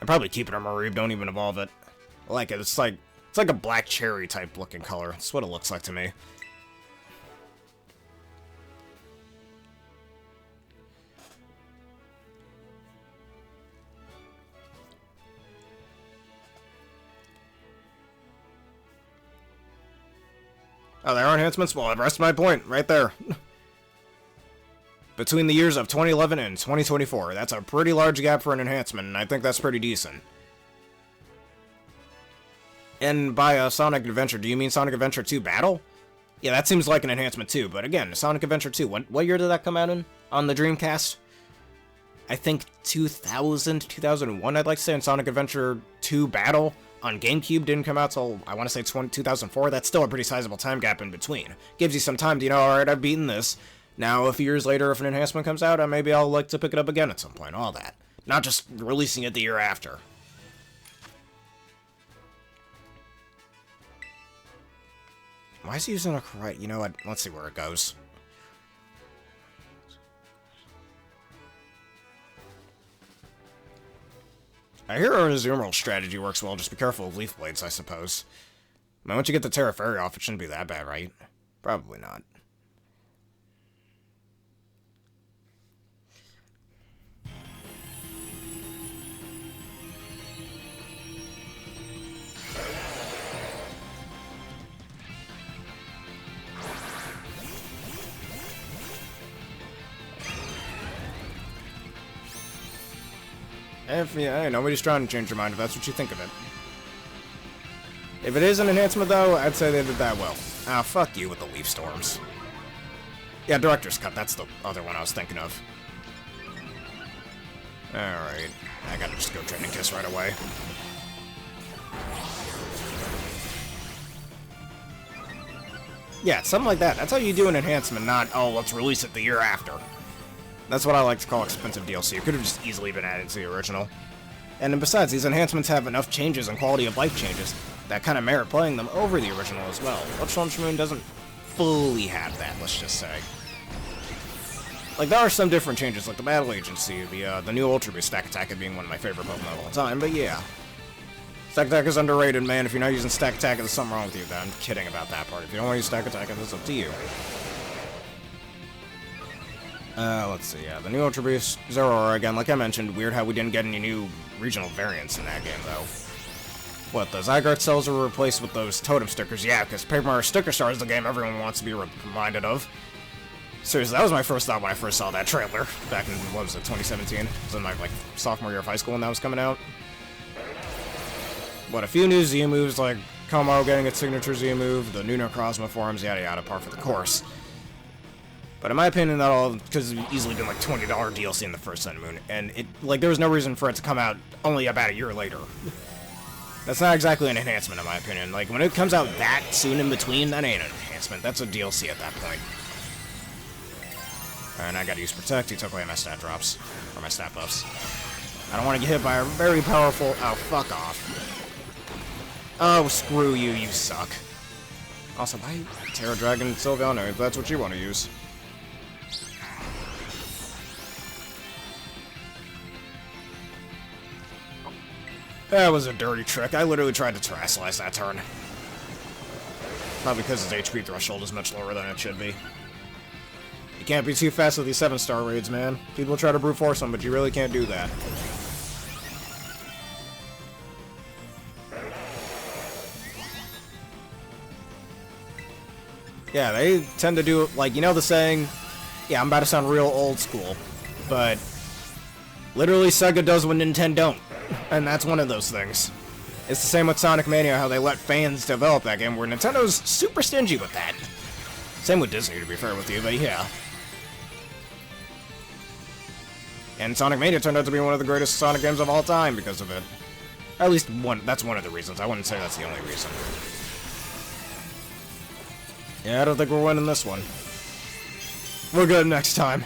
I'd probably keep it on Mareep, don't even evolve it. I like it. It's like a black cherry type looking color. That's what it looks like to me. Oh, there are enhancements? Well, I've rested my point right there. Between the years of 2011 and 2024, that's a pretty large gap for an enhancement, and I think that's pretty decent. And by Sonic Adventure, do you mean Sonic Adventure 2 Battle? Yeah, that seems like an enhancement too, but again, Sonic Adventure 2, what year did that come out in? On the Dreamcast? I think 2000, 2001, I'd like to say, and Sonic Adventure 2 Battle on GameCube didn't come out till, I want to say, 2004. That's still a pretty sizable time gap in between. Gives you some time to, alright, I've beaten this. Now, a few years later, if an enhancement comes out, maybe I'll like to pick it up again at some point, all that. Not just releasing it the year after. Why is he using a karate? You know what? Let's see where it goes. I hear his Emerald strategy works well, just be careful of Leaf Blades, I suppose. I mean, once you get the Terra Fairy off, it shouldn't be that bad, right? Probably not. Yeah, nobody's trying to change your mind if that's what you think of it. If it is an enhancement, though, I'd say they did that well. Ah, fuck you with the Leaf Storms. Yeah, Director's Cut, that's the other one I was thinking of. Alright, I gotta just go Training Kiss right away. Yeah, something like that. That's how you do an enhancement, not, oh, let's release it the year after. That's what I like to call expensive DLC. It could have just easily been added to the original. And then besides, these enhancements have enough changes and quality of life changes that kind of merit playing them over the original as well. Which Lunch Moon doesn't fully have that, let's just say. Like, there are some different changes, like the Battle Agency, the new Ultra Boost Stack Attack being one of my favorite Pokemon of all time, but yeah. Stack Attack is underrated, man. If you're not using Stack Attack, there's something wrong with you. I'm kidding about that part. If you don't want to use Stack Attack, it's up to you. Let's see, yeah, the new Ultra Boost, Zeraora, again, like I mentioned, weird how we didn't get any new regional variants in that game, though. What, the Zygarde cells were replaced with those totem stickers? Yeah, because Paper Mario Sticker Star is the game everyone wants to be reminded of. Seriously, that was my first thought when I first saw that trailer, back in, what was it, 2017? It was in my, sophomore year of high school when that was coming out. What, a few new Z moves, like Komaro getting its signature Z move, the new Necrozma forms, yada yada, par for the course. But in my opinion, that all because it's easily been like $20 DLC in the first Sun Moon, and there was no reason for it to come out only about a year later. That's not exactly an enhancement, in my opinion. Like, when it comes out that soon in between, that ain't an enhancement. That's a DLC at that point. And I gotta use Protect. He took away my stat drops. Or my stat buffs. I don't want to get hit by a very powerful... Oh, fuck off. Oh, screw you, you suck. Also, why Terra Dragon Sylveon, if that's what you want to use. That was a dirty trick. I literally tried to Terrasilize that turn. Not because his HP threshold is much lower than it should be. You can't be too fast with these 7-star raids, man. People try to brute force them, but you really can't do that. Yeah, they tend to do, like, you know the saying, yeah, I'm about to sound real old school, but literally Sega does what Nintendo don't. And that's one of those things. It's the same with Sonic Mania, how they let fans develop that game, where Nintendo's super stingy with that. Same with Disney, to be fair with you, but yeah. And Sonic Mania turned out to be one of the greatest Sonic games of all time because of it. Or at least that's one of the reasons. I wouldn't say that's the only reason. Yeah, I don't think we're winning this one. We're good next time.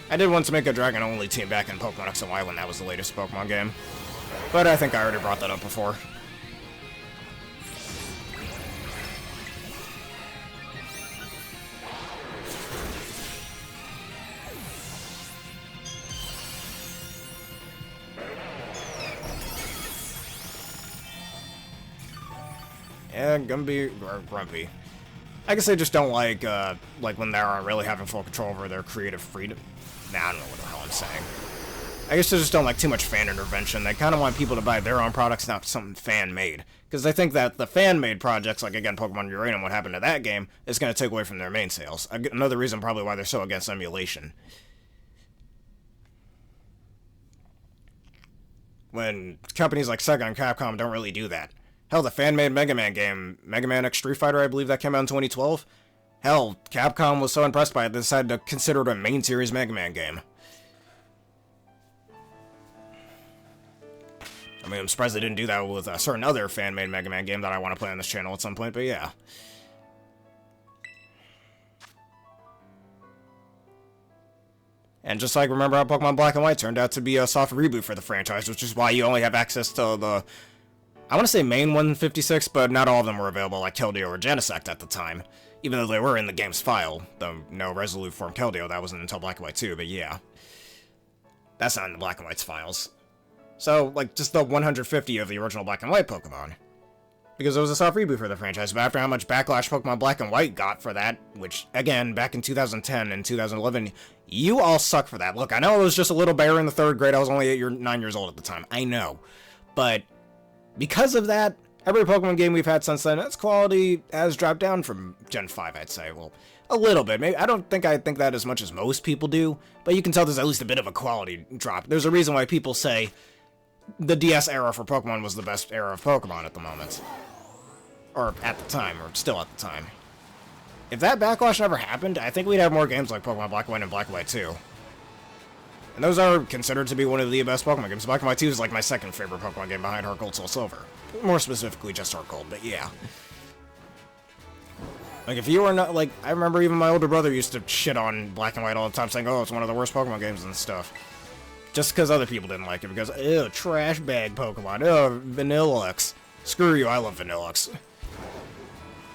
I did want to make a Dragon-only team back in Pokemon X and Y when that was the latest Pokemon game. But I think I already brought that up before. Yeah, Gumby or Grumpy. I guess they just don't like when they're really having full control over their creative freedom. Nah, I don't know what the hell I'm saying. I guess they just don't like too much fan intervention. They kind of want people to buy their own products, not something fan-made. Because they think that the fan-made projects, like, again, Pokemon Uranium, what happened to that game, is going to take away from their main sales. Another reason probably why they're so against emulation. When companies like Sega and Capcom don't really do that. Hell, the fan-made Mega Man game, Mega Man X Street Fighter, I believe that came out in 2012. Hell, Capcom was so impressed by it, they decided to consider it a main series Mega Man game. I mean, I'm surprised they didn't do that with a certain other fan-made Mega Man game that I want to play on this channel at some point, but yeah. And just like, remember how Pokemon Black and White turned out to be a soft reboot for the franchise, which is why you only have access to the, I want to say main 156, but not all of them were available, like Keldeo or Genesect at the time. Even though they were in the game's file, though no Resolute Form Keldeo, that wasn't until Black and White 2, but yeah. That's not in the Black and White's files. So, like, just the 150 of the original Black and White Pokemon. Because it was a soft reboot for the franchise, but after how much backlash Pokemon Black and White got for that, which, again, back in 2010 and 2011, you all suck for that. Look, I know I was just a little bear in the 3rd grade, I was only 8 or 9 years old at the time, I know. But, because of that, every Pokemon game we've had since then, its quality has dropped down from Gen 5, I'd say. Well, a little bit. Maybe I don't think I think that as much as most people do, but you can tell there's at least a bit of a quality drop. There's a reason why people say the DS era for Pokemon was the best era of Pokemon at the moment. Or at the time, or still at the time. If that backlash never happened, I think we'd have more games like Pokemon Black and White and Black and White 2. And those are considered to be one of the best Pokemon games. Black and White 2 is like my second favorite Pokemon game behind Heart Gold, Soul Silver. More specifically, just Heart Gold, but yeah. Like, if you were not, like, I remember even my older brother used to shit on Black and White all the time, saying, oh, it's one of the worst Pokemon games and stuff. Just because other people didn't like it, because, ew, trash bag Pokemon, ew, Vanillux. Screw you, I love Vanillux.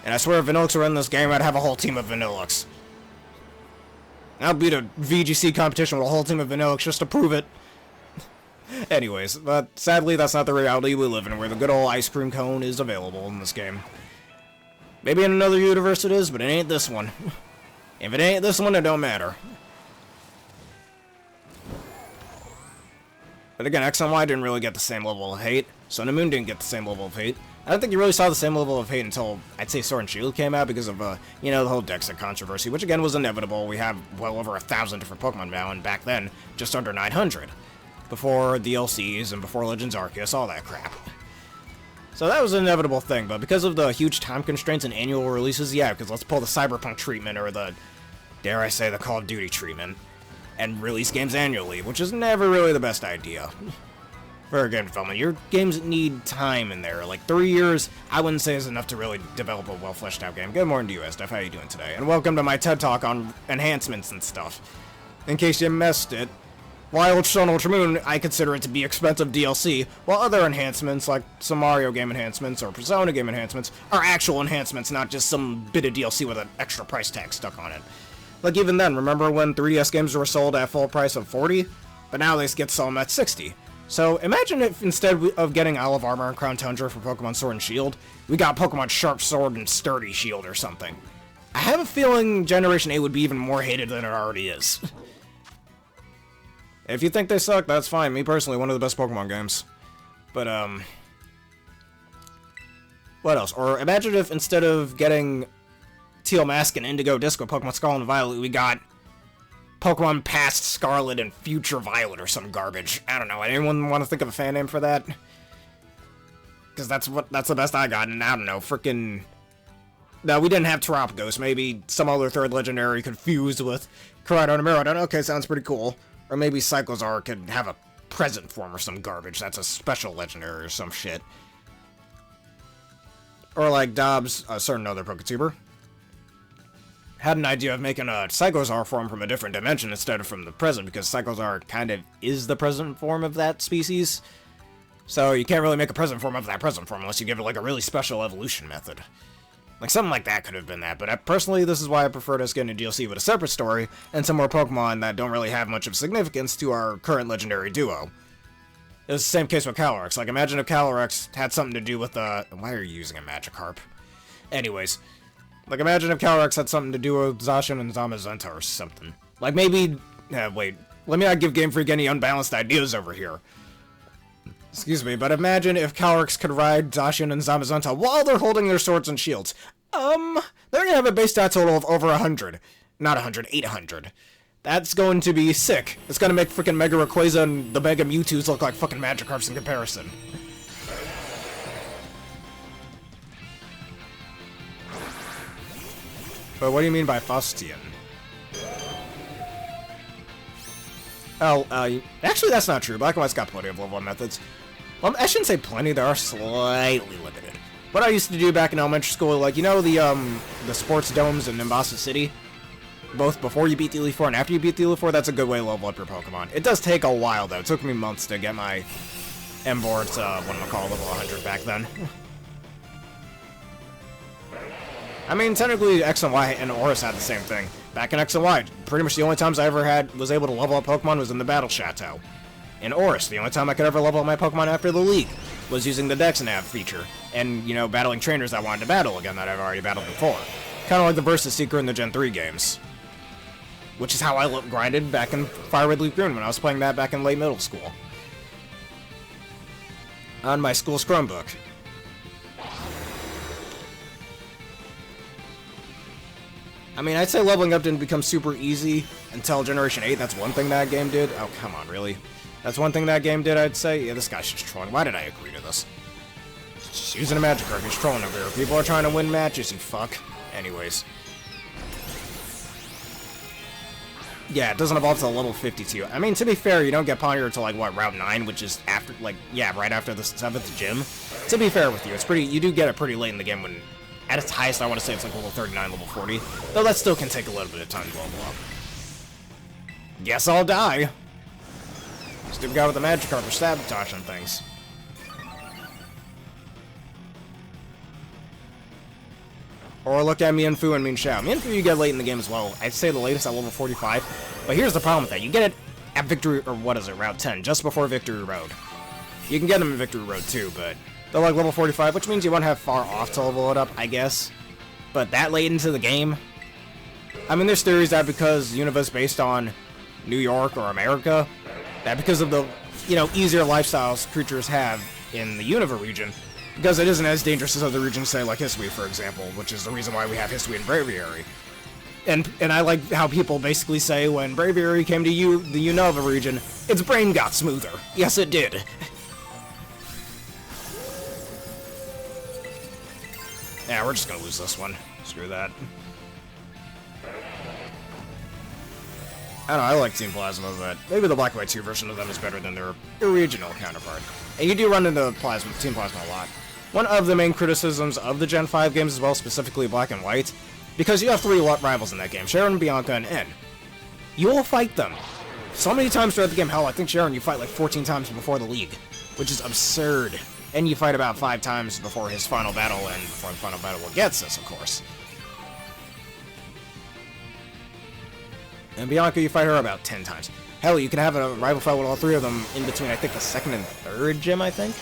And I swear if Vanillux were in this game, I'd have a whole team of Vanillux. I'll beat a VGC competition with a whole team of Vanillux just to prove it. Anyways, but sadly that's not the reality we live in, where the good old ice cream cone is available in this game. Maybe in another universe it is, but it ain't this one. If it ain't this one, it don't matter. But again, X and Y didn't really get the same level of hate. Sun and Moon didn't get the same level of hate. I don't think you really saw the same level of hate until, I'd say, Sword and Shield came out because of, you know, the whole Dexa controversy, which again was inevitable. We have well over 1,000 different Pokemon now, and back then, just under 900. Before DLCs and before Legends Arceus, all that crap. So that was an inevitable thing, but because of the huge time constraints and annual releases, yeah, because let's pull the Cyberpunk treatment, or the, dare I say, the Call of Duty treatment, and release games annually, which is never really the best idea. For a game development, your games need time in there. Like 3 years, I wouldn't say is enough to really develop a well fleshed out game. Good morning to you, Steph. How you doing today? And welcome to my TED Talk on enhancements and stuff. In case you missed it, Wild Sun Ultra Moon, I consider it to be expensive DLC, while other enhancements, like some Mario game enhancements or Persona game enhancements, are actual enhancements, not just some bit of DLC with an extra price tag stuck on it. Like even then, remember when 3DS games were sold at full price of $40? But now they get sold at $60. So imagine if instead of getting Isle of Armor and Crown Tundra for Pokemon Sword and Shield, we got Pokemon Sharp Sword and Sturdy Shield or something. I have a feeling Generation 8 would be even more hated than it already is. If you think they suck, that's fine. Me personally, one of the best Pokemon games. But, what else? Or imagine if instead of getting Teal Mask and Indigo Disc with Pokemon Scarlet and Violet, we got Pokemon Past Scarlet and Future Violet or some garbage. I don't know. Anyone want to think of a fan name for that? Because that's the best I got, and I don't know, frickin'... No, we didn't have Terapagos. Maybe some other third legendary confused with Corrado and Miraidon. Okay, sounds pretty cool. Or maybe Cyclozar could have a present form or some garbage. That's a special legendary or some shit. Or like Dobbs, a certain other Poketuber, had an idea of making a Cyclozar form from a different dimension instead of from the present, because Cyclozar kind of is the present form of that species. So you can't really make a present form of that present form unless you give it like a really special evolution method. Like something like that could have been that, but personally this is why I preferred us getting a DLC with a separate story and some more Pokemon that don't really have much of significance to our current legendary duo. It was the same case with Calyrex. Like, imagine if Calyrex had something to do with, why are you using a Magikarp? Anyways, like, imagine if Calyrex had something to do with Zacian and Zamazenta or something. Like, maybe, wait, let me not give Game Freak any unbalanced ideas over here. Excuse me, but imagine if Calyrex could ride Zacian and Zamazenta while they're holding their swords and shields. They're gonna have a base stat total of over 100. Not 100, 800. That's going to be sick. It's gonna make freaking Mega Rayquaza and the Mega Mewtwo's look like fucking Magikarps in comparison. But what do you mean by Fustian? Oh, actually that's not true. Black and White's got plenty of level 1 methods. Well, I shouldn't say plenty, they are slightly limited. What I used to do back in elementary school, like, you know the sports domes in Nimbasa City? Both before you beat the Elite Four and after you beat the Elite Four, that's a good way to level up your Pokemon. It does take a while, though. It took me months to get my M-Boards, level 100 back then. I mean, technically, X and Y and Oris had the same thing. Back in X and Y, pretty much the only times I ever was able to level up Pokemon was in the Battle Chateau. In Oris, the only time I could ever level up my Pokemon after the League was using the Dex Nav feature, and, you know, battling trainers I wanted to battle again that I've already battled before. Kind of like the Versus Seeker in the Gen 3 games. Which is how I grinded back in Fire Red Leaf Green when I was playing that back in late middle school. On my school's Chromebook. I mean, I'd say leveling up didn't become super easy until Generation 8. That's one thing that game did. Oh, come on, really? That's one thing that game did, I'd say? Yeah, this guy's just trolling. Why did I agree to this? Just using a Magikarp. He's trolling over here. People are trying to win matches, you fuck. Anyways. Yeah, it doesn't evolve till level 52. I mean, to be fair, you don't get Ponder until, like, what, Route 9, which is after, like, yeah, right after the 7th gym. To be fair with you, it's pretty, you do get it pretty late in the game when, at its highest, I want to say it's like level 39, level 40. Though that still can take a little bit of time to level up. Guess I'll die. Stupid guy with the Magikarp for sabotaging things. Or look at Mienfoo and Mienshao. Mienfoo you get late in the game as well. I'd say the latest at level 45. But here's the problem with that. You get it at Victory, or what is it, Route 10, just before Victory Road. You can get them in Victory Road too, but they're like level 45, which means you won't have far off to level it up, I guess. But that late into the game, I mean, there's theories that because Univa's based on New York or America, that because of the, you know, easier lifestyles creatures have in the Unova region, because it isn't as dangerous as other regions, say, like Hisui, for example, which is the reason why we have Hisui and Braviary. And I like how people basically say when Braviary came to the Unova region, its brain got smoother. Yes, it did. Yeah, we're just gonna lose this one. Screw that. I don't know, I like Team Plasma, but maybe the Black and White 2 version of them is better than their original counterpart. And you do run into Team Plasma a lot. One of the main criticisms of the Gen 5 games as well, specifically Black and White, because you have 3 rivals in that game, Sharon, Bianca, and N. You will fight them so many times throughout the game. Hell, I think Sharon you fight like 14 times before the League, which is absurd. And you fight about 5 times before his final battle, and before the final battle will get us, of course. And Bianca, you fight her about 10 times. Hell, you can have a rival fight with all 3 of them in between, I think, the 2nd and 3rd gym, I think?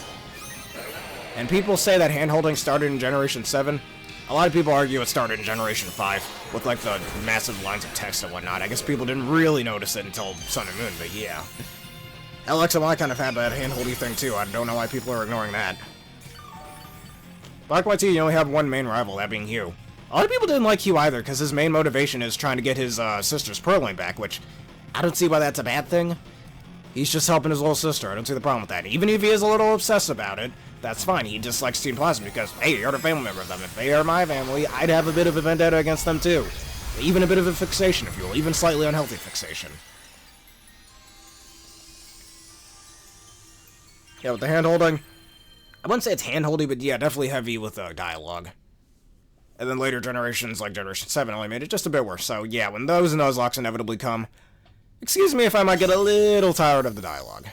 And people say that hand-holding started in Generation 7. A lot of people argue it started in Generation 5, with, like, the massive lines of text and whatnot. I guess people didn't really notice it until Sun and Moon, but yeah. LX and Y kind of had that hand-holding thing, too. I don't know why people are ignoring that. Black and White 2, you only have one main rival, that being Hugh. A lot of people didn't like Hugh either, because his main motivation is trying to get his sister's Purrloin back, which I don't see why that's a bad thing. He's just helping his little sister. I don't see the problem with that. Even if he is a little obsessed about it, that's fine. He just likes Team Plasma because, hey, you're a family member of them. If they are my family, I'd have a bit of a vendetta against them too. Even a bit of a fixation, if you will. Even slightly unhealthy fixation. Yeah, with the hand-holding, I wouldn't say it's hand-holding, but yeah, definitely heavy with dialogue. And then later generations, like Generation 7, only made it just a bit worse. So yeah, when those Nuzlocks inevitably come, excuse me if I might get a little tired of the dialogue.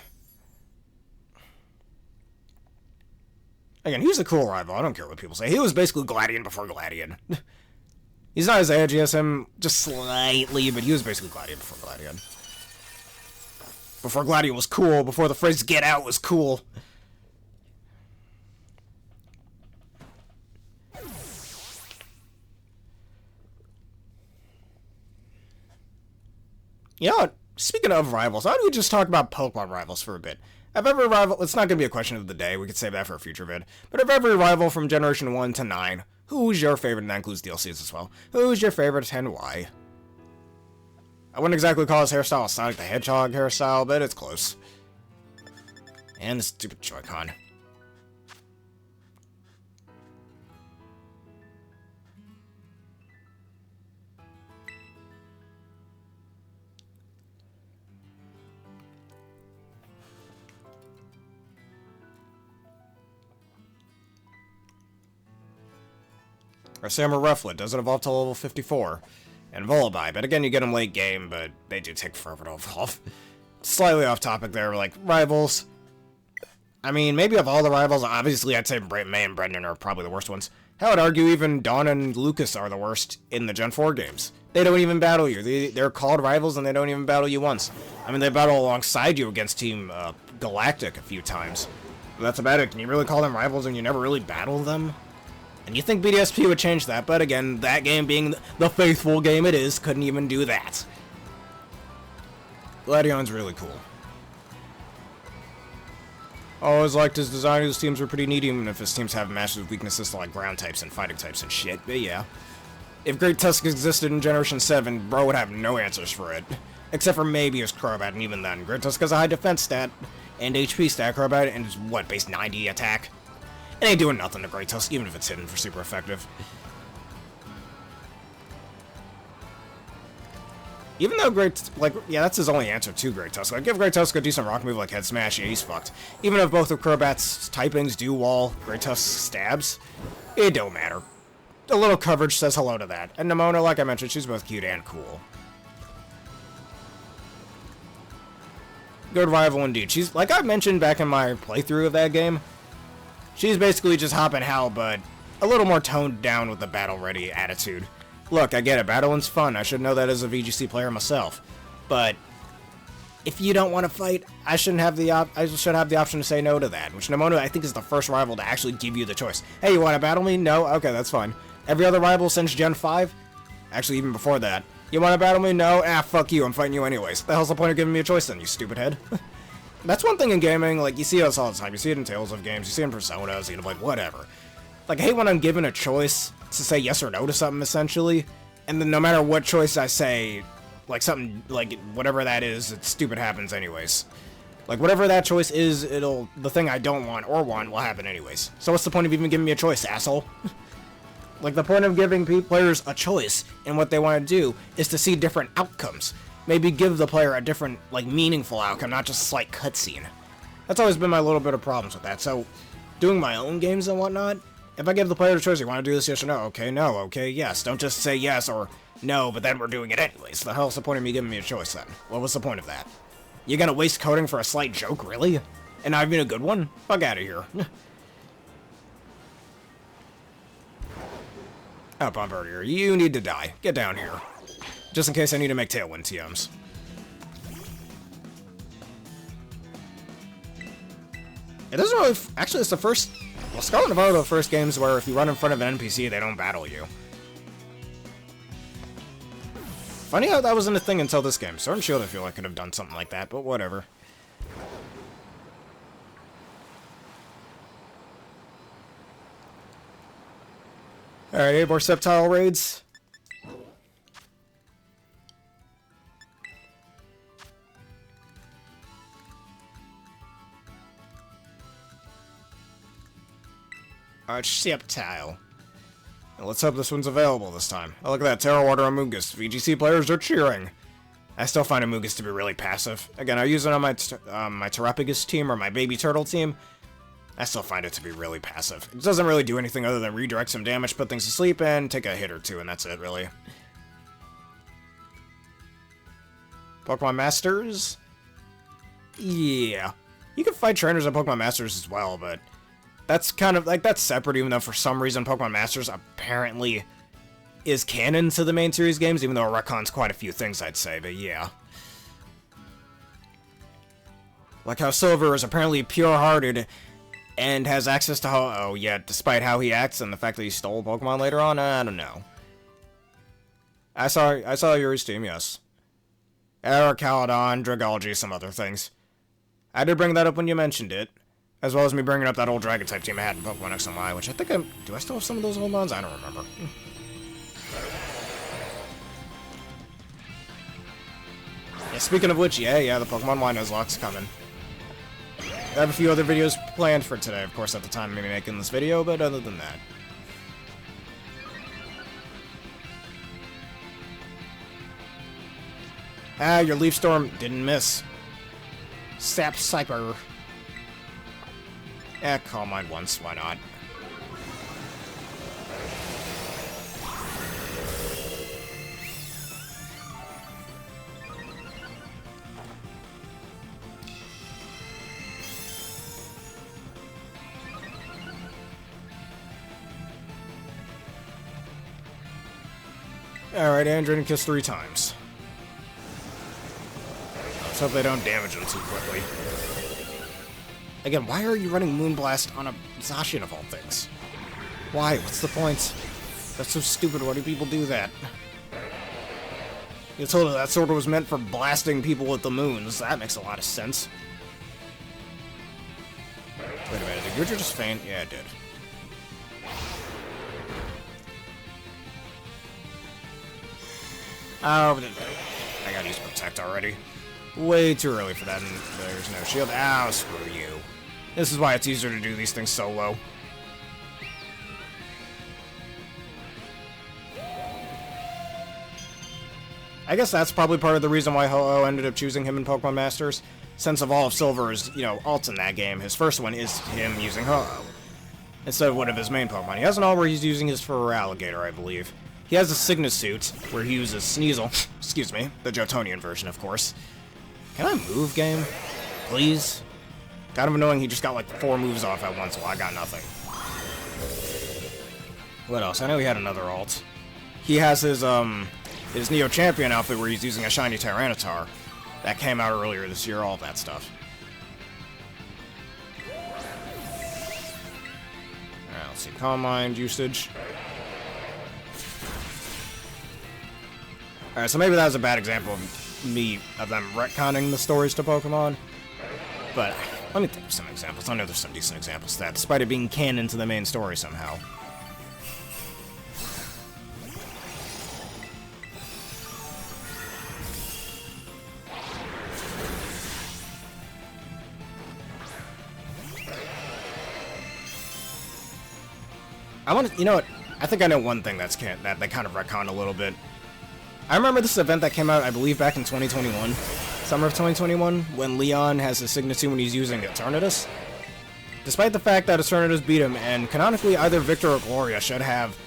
Again, he's a cool rival, I don't care what people say. He was basically Gladion before Gladion. He's not as edgy as him, just slightly, but he was basically Gladion before Gladion. Before Gladio was cool, before the phrase "get out" was cool. You know what? Speaking of rivals, why don't we just talk about Pokemon rivals for a bit? Of every rival, it's not going to be a question of the day, we could save that for a future vid, but of every rival from Generation 1 to 9, who's your favorite? And that includes DLCs as well. Who's your favorite and why? I wouldn't exactly call his hairstyle a Sonic the Hedgehog hairstyle, but it's close. And the stupid Joy-Con. Or Samur Rufflet doesn't evolve till level 54. And Volibye, but again, you get them late game, but they do take forever to evolve. Slightly off topic there, like, rivals. I mean, maybe of all the rivals, obviously I'd say May and Brendan are probably the worst ones. Hell, I'd argue even Dawn and Lucas are the worst in the Gen 4 games. They don't even battle you. They're called rivals, and they don't even battle you once. I mean, they battle alongside you against Team Galactic a few times. But that's about it. Can you really call them rivals and you never really battle them? And you think BDSP would change that, but again, that game being the faithful game it is, couldn't even do that. Gladion's really cool. Always liked his design. His teams were pretty neat, even if his teams have massive weaknesses to like ground types and fighting types and shit, but yeah. If Great Tusk existed in Generation 7, bro would have no answers for it. Except for maybe his Crobat, and even then, Great Tusk has a high defense stat, and HP stat Crobat, and is what, base 90 attack? It ain't doing nothing to Great Tusk, even if it's hidden for super effective. Even though yeah, that's his only answer to Great Tusk. Like, give Great Tusk a decent rock move like Head Smash, yeah, he's fucked. Even if both of Crobat's typings do wall Great Tusk stabs, it don't matter. A little coverage says hello to that. And Nimona, like I mentioned, she's both cute and cool. Good rival indeed. She's, like I mentioned back in my playthrough of that game, she's basically just Hop and Howl, but a little more toned down with the battle-ready attitude. Look, I get it, battling's fun, I should know that as a VGC player myself. But if you don't want to fight, I should have the option to say no to that. Which Nimona, I think, is the first rival to actually give you the choice. Hey, you want to battle me? No? Okay, that's fine. Every other rival since Gen 5? Actually, even before that. You want to battle me? No? Ah, fuck you, I'm fighting you anyways. The hell's the point of giving me a choice then, you stupid head? That's one thing in gaming, like, you see this all the time. You see it in Tales of Games, you see it in Personas, you know, like, whatever. Like, I hate when I'm given a choice to say yes or no to something, essentially, and then no matter what choice I say, like, something, like, whatever that is, stupid happens anyways. Like, whatever that choice is, the thing I don't want or want will happen anyways. So what's the point of even giving me a choice, asshole? Like, the point of giving players a choice in what they want to do is to see different outcomes. Maybe give the player a different, like, meaningful outcome, not just a slight cutscene. That's always been my little bit of problems with that. So, doing my own games and whatnot, if I give the player the choice, you want to do this, yes or no? Okay, no, okay, yes. Don't just say yes or no, but then we're doing it anyways. The hell's the point of me giving me a choice then? What was the point of that? You gonna waste coding for a slight joke, really? And not even a good one? Fuck out of here. Oh, Bombardier, you need to die. Get down here. Just in case I need to make Tailwind TMs. It doesn't really... Actually, it's the first... Well, Scarlet and Violet are the first games where if you run in front of an NPC, they don't battle you. Funny how that wasn't a thing until this game. Sword and Shield, I feel like, could have done something like that, but whatever. Alright, 8 more Sceptile Raids. Sceptile. Now let's hope this one's available this time. Oh, look at that, Terra Water Amoonguss. VGC players are cheering. I still find Amoonguss to be really passive. Again, I use it on my my Terrapagus team or my Baby Turtle team. I still find it to be really passive. It doesn't really do anything other than redirect some damage, put things to sleep, and take a hit or two, and that's it, really. Pokemon Masters? Yeah. You can fight trainers on Pokemon Masters as well, but that's kind of, like, that's separate, even though for some reason Pokemon Masters apparently is canon to the main series games, even though it retcons quite a few things, I'd say, but yeah. Like how Silver is apparently pure-hearted and has access to Ho-Oh, yet despite how he acts and the fact that he stole Pokemon later on, I don't know. I saw Yuri's team, yes. Era, Caledon, Dragology, some other things. I did bring that up when you mentioned it, as well as me bringing up that old Dragon-type team I had in Pokemon X and Y, which I think do I still have some of those old ones? I don't remember. Yeah, speaking of which, yeah, the Pokemon Y Nuzlocke's coming. I have a few other videos planned for today, of course, at the time of me making this video, but other than that. Ah, your Leaf Storm didn't miss. Sap Cyper. Eh, Calm Mind once, why not? Alright, Andrew kiss 3 times. Let's hope they don't damage him too quickly. Again, why are you running Moonblast on a Zacian of all things? Why? What's the point? That's so stupid. Why do people do that? You told her that sort of was meant for blasting people with the moons. That makes a lot of sense. Wait a minute, did Guja just faint? Yeah, it did. Oh, I gotta use Protect already. Way too early for that, and there's no shield. Ow, screw you. This is why it's easier to do these things solo. I guess that's probably part of the reason why Ho-Oh ended up choosing him in Pokemon Masters. Since of all of Silver's, alts in that game, his first one is him using Ho-Oh instead of one of his main Pokemon. He has an all where he's using his Feraligatr, I believe. He has a Signasuit, where he uses Sneasel. Excuse me, the Jotonian version, of course. Can I move, game? Please? Kind of annoying he just got like 4 moves off at once while I got nothing. What else? I know he had another alt. He has his Neo Champion outfit where he's using a shiny Tyranitar. That came out earlier this year, all that stuff. Alright, let's see. Calm Mind usage. Alright, so maybe that was a bad example of them retconning the stories to Pokemon. But let me think of some examples. I know there's some decent examples of that, despite it being canon to the main story somehow. You know what? I think I know one thing that they kind of retconned a little bit. I remember this event that came out, I believe, back in 2021. Summer of 2021, when Leon has his Signatude when he's using Eternatus. Despite the fact that Eternatus beat him, and canonically either Victor or Gloria should have,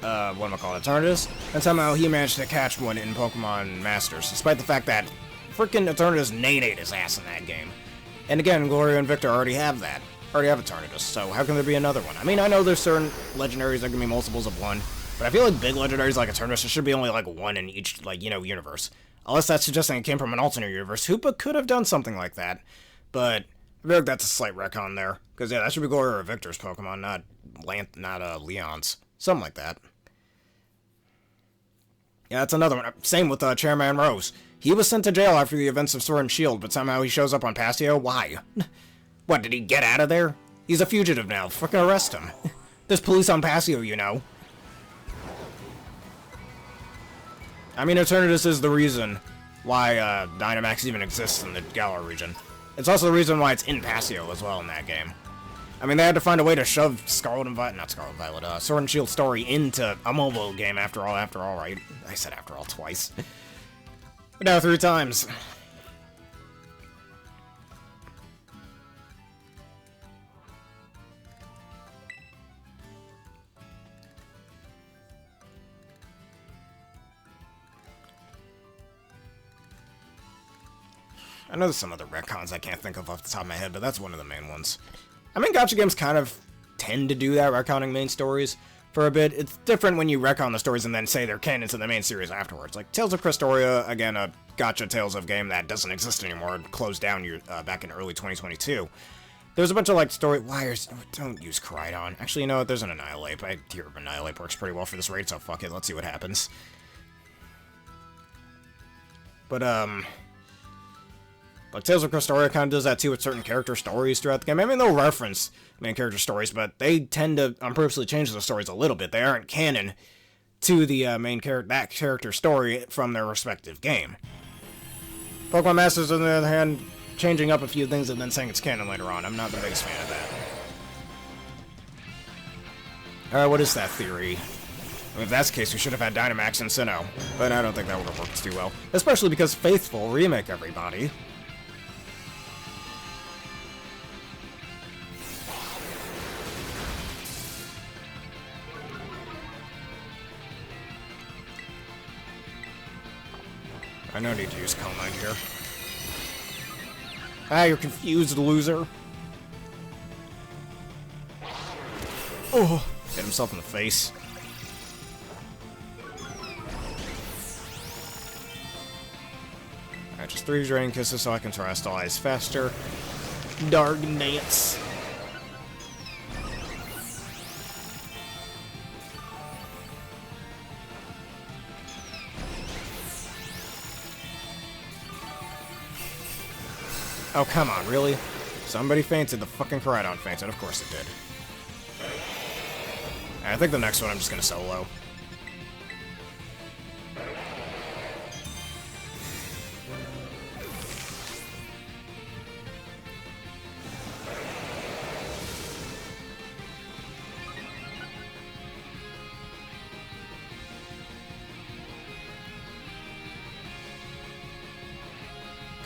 Eternatus, and somehow he managed to catch one in Pokemon Masters, despite the fact that frickin' Eternatus nade his ass in that game. And again, Gloria and Victor already have that. Already have Eternatus, so how can there be another one? I mean, I know there's certain legendaries that can be multiples of one, but I feel like big legendaries like Eternatus, there should be only like one in each, universe. Unless that's suggesting it came from an alternate universe. Hoopa could have done something like that, but I feel like that's a slight retcon there. Because, yeah, that should be Gloria or Victor's Pokemon, not Leon's. Something like that. Yeah, that's another one. Same with Chairman Rose. He was sent to jail after the events of Sword and Shield, but somehow he shows up on Paseo. Why? What, did he get out of there? He's a fugitive now. Frickin' arrest him. There's police on Paseo, you know. I mean, Eternatus is the reason why Dynamax even exists in the Galar region. It's also the reason why it's in Paseo as well in that game. I mean, they had to find a way to shove Sword and Shield story into a mobile game after all, right? I said after all twice. But now 3 times. I know there's some other retcons I can't think of off the top of my head, but that's one of the main ones. I mean, gacha games kind of tend to do that, retconning main stories, for a bit. It's different when you retcon the stories and then say they're canon to the main series afterwards. Like Tales of Krystoria, again, a gacha Tales of game that doesn't exist anymore. It closed down back in early 2022. There's a bunch of, like, story... Wires... Don't use Koraidon. Actually, you know what? There's an Annihilate. I hear Annihilate works pretty well for this raid, so fuck it. Let's see what happens. But, like, Tales of Krystoria kind of does that, too, with certain character stories throughout the game. I mean, they'll reference main character stories, but they tend to purposely change the stories a little bit. They aren't canon to the that character story from their respective game. Pokemon Masters, on the other hand, changing up a few things and then saying it's canon later on. I'm not the biggest fan of that. Alright, what is that theory? I mean, if that's the case, we should have had Dynamax and Sinnoh, but I don't think that would have worked too well. Especially because Faithful remake everybody. I no need to use Calm Mind here. Ah, you're confused, loser. Oh, hit himself in the face. Alright, just 3 Drain Kisses so I can Terastallize faster. Dark Nance. Oh, come on, really? Somebody fainted. The fucking Koraidon fainted. Of course it did. I think the next one I'm just gonna solo.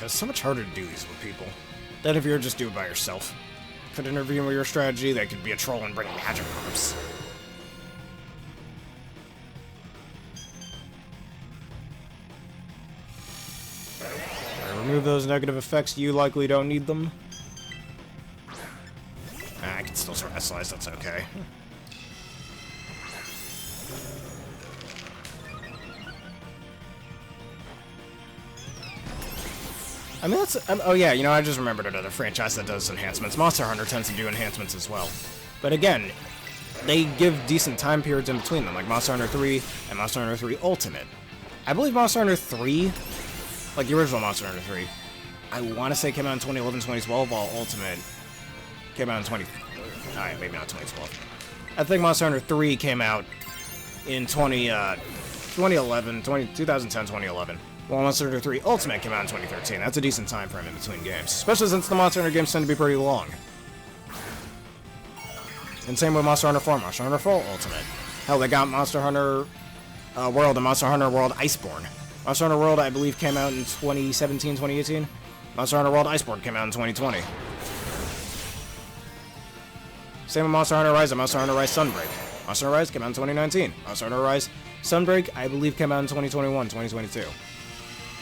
It's so much harder to do these with people than if you were just do it by yourself. Could intervene with your strategy, they could be a troll and bring magic moves. Remove those negative effects, you likely don't need them. I can still Terastallize, that's okay. I mean, that's... oh, yeah, you know, I just remembered another franchise that does enhancements. Monster Hunter tends to do enhancements as well. But again, they give decent time periods in between them, like Monster Hunter 3 and Monster Hunter 3 Ultimate. I believe Monster Hunter 3, like the original Monster Hunter 3, I want to say came out in 2011, 2012, while Ultimate came out in 20... Alright, maybe not 2012. I think Monster Hunter 3 came out in 2010, 2011. Well, Monster Hunter 3 Ultimate came out in 2013. That's a decent time frame in between games, especially since the Monster Hunter games tend to be pretty long. And same with Monster Hunter 4, Monster Hunter 4 Ultimate. Hell, they got Monster Hunter World and Monster Hunter World Iceborne. Monster Hunter World, I believe, came out in 2017, 2018. Monster Hunter World Iceborne came out in 2020. Same with Monster Hunter Rise and Monster Hunter Rise Sunbreak. Monster Hunter Rise came out in 2019. Monster Hunter Rise Sunbreak, I believe, came out in 2021, 2022.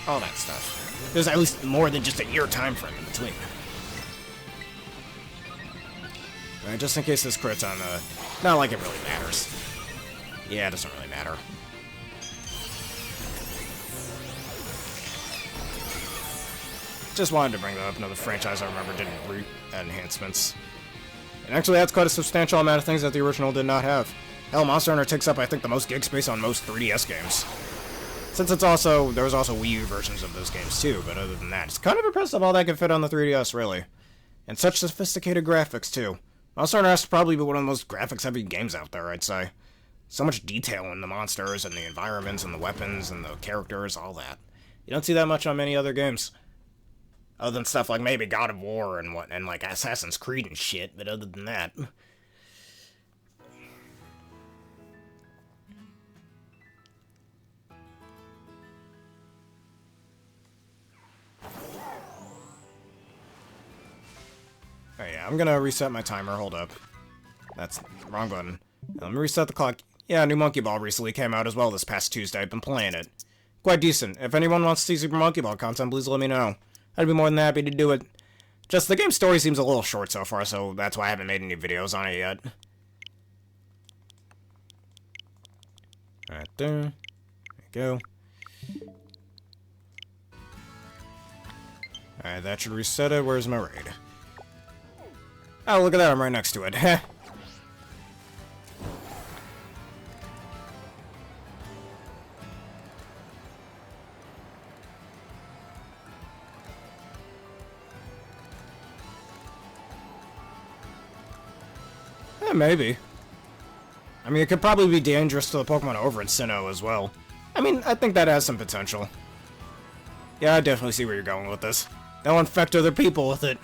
All that stuff. There's at least more than just a year time frame in between. Right, just in case this crit's on the... Not like it really matters. Yeah, it doesn't really matter. Just wanted to bring that up. Another franchise I remember did enhancements. And actually, that's quite a substantial amount of things that the original did not have. Hell, Monster Hunter takes up, I think, the most gig space on most 3DS games. Since it's also... There was also Wii U versions of those games, too, but other than that, it's kind of impressive all that can fit on the 3DS, really. And such sophisticated graphics, too. Monster Hunter has to probably be one of the most graphics-heavy games out there, I'd say. So much detail in the monsters, and the environments, and the weapons, and the characters, all that. You don't see that much on many other games. Other than stuff like maybe God of War and like Assassin's Creed and shit, but other than that... Oh yeah, I'm gonna reset my timer, hold up. That's the wrong button. Let me reset the clock. Yeah, new Monkey Ball recently came out as well this past Tuesday. I've been playing it. Quite decent. If anyone wants to see Super Monkey Ball content, please let me know. I'd be more than happy to do it. Just, the game's story seems a little short so far, so that's why I haven't made any videos on it yet. Right there. There you go. Alright, that should reset it. Where's my raid? Oh, look at that. I'm right next to it. Heh. Maybe. I mean, it could probably be dangerous to the Pokemon over at Sinnoh as well. I mean, I think that has some potential. Yeah, I definitely see where you're going with this. They'll infect other people with it.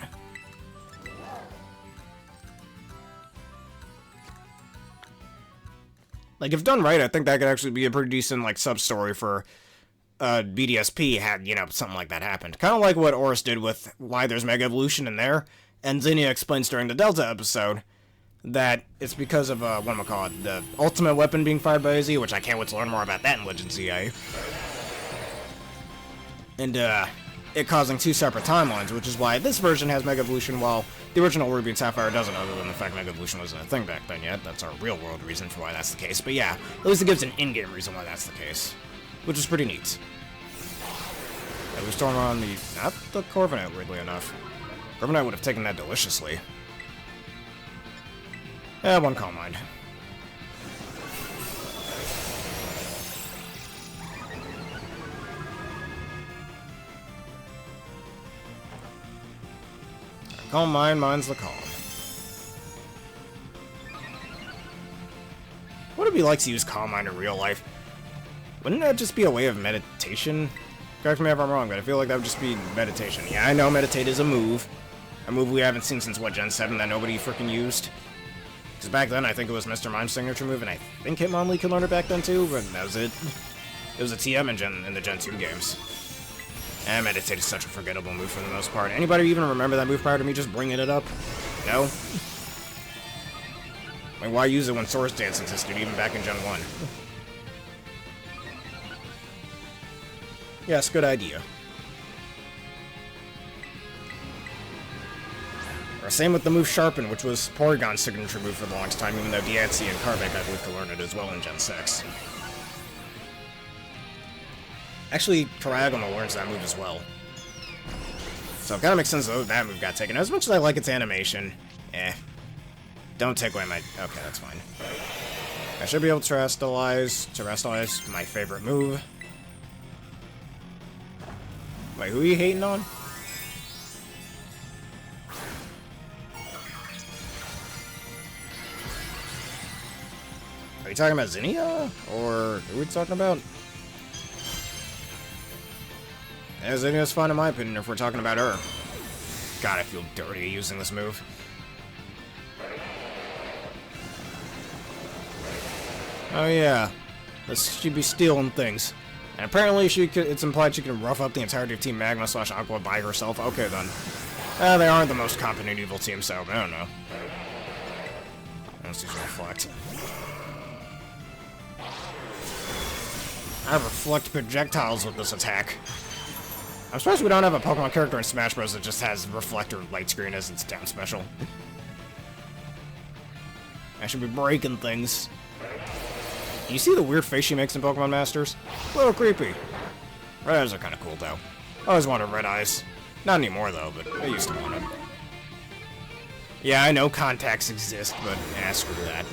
Like, if done right, I think that could actually be a pretty decent, like, sub-story for BDSP had, you know, something like that happened. Kind of like what Oris did with why there's Mega Evolution in there, and Zinnia explains during the Delta episode that it's because of, whatchamacallit, the ultimate weapon being fired by AZ, which I can't wait to learn more about that in Legends ZA. And, it causing two separate timelines, which is why this version has Mega Evolution, while the original Ruby and Sapphire doesn't, other than the fact Mega Evolution wasn't a thing back then yet. That's our real-world reason for why that's the case. But yeah, at least it gives an in-game reason why that's the case, which is pretty neat. Yeah, we're still on the... not the Corviknight, weirdly enough. Corviknight would have taken that deliciously. Yeah, one Calm Mind. Calm Mind, mine's the calm. What would it be like to use Calm Mind in real life? Wouldn't that just be a way of meditation? Correct me if I'm wrong, but I feel like that would just be meditation. Yeah, I know Meditate is a move we haven't seen since, what, Gen 7 that nobody freaking used? Because back then, I think it was Mr. Mime's signature move, and I think Hitmonlee could learn it back then too, but that was it. It was a TM in the Gen 2 games. And Meditate is such a forgettable move for the most part. Anybody even remember that move prior to me just bringing it up? No? I mean, why use it when Swords Dance existed, even back in Gen 1? Yes, good idea. Or same with the move Sharpen, which was Porygon's signature move for the longest time, even though Diancie and Carvik, I believe, could learn it as well in Gen 6. Actually, Triagonal learns that move as well. So it kind of makes sense that that move got taken. As much as I like its animation, don't take away my... okay, that's fine. I should be able to terrestrialize my favorite move. Wait, who are you hating on? Are you talking about Zinnia? Or who are we talking about? Yeah, Zinnia's fine in my opinion if we're talking about her. God, I feel dirty using this move. Oh yeah, she'd be stealing things. And apparently it's implied she can rough up the entirety of Team Magma / Aqua by herself. Okay then. They aren't the most competent evil team, so I don't know. Let's use Reflect. I reflect projectiles with this attack. I'm surprised we don't have a Pokemon character in Smash Bros. That just has Reflector Light Screen as its down special. I should be breaking things. You see the weird face she makes in Pokemon Masters? A little creepy. Red eyes are kind of cool, though. I always wanted red eyes. Not anymore, though, but I used to want them. Yeah, I know contacts exist, but screw that.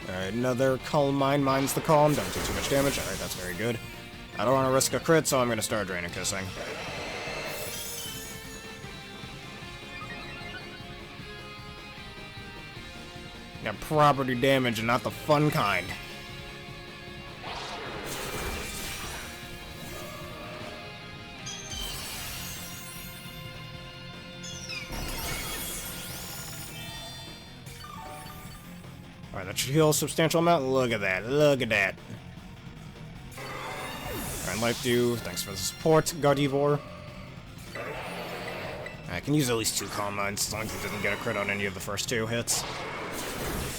Alright, another Calm Mind. Mine's the Calm. Don't do too much damage. Alright, that's very good. I don't want to risk a crit, so I'm going to start Draining Kissing. Yeah, property damage and not the fun kind. Alright, that should heal a substantial amount. Look at that. Look at that. Alright, Life Dew. Thanks for the support, Gardevoir. I can use at least 2 Calm Minds as long as he doesn't get a crit on any of the first 2 hits.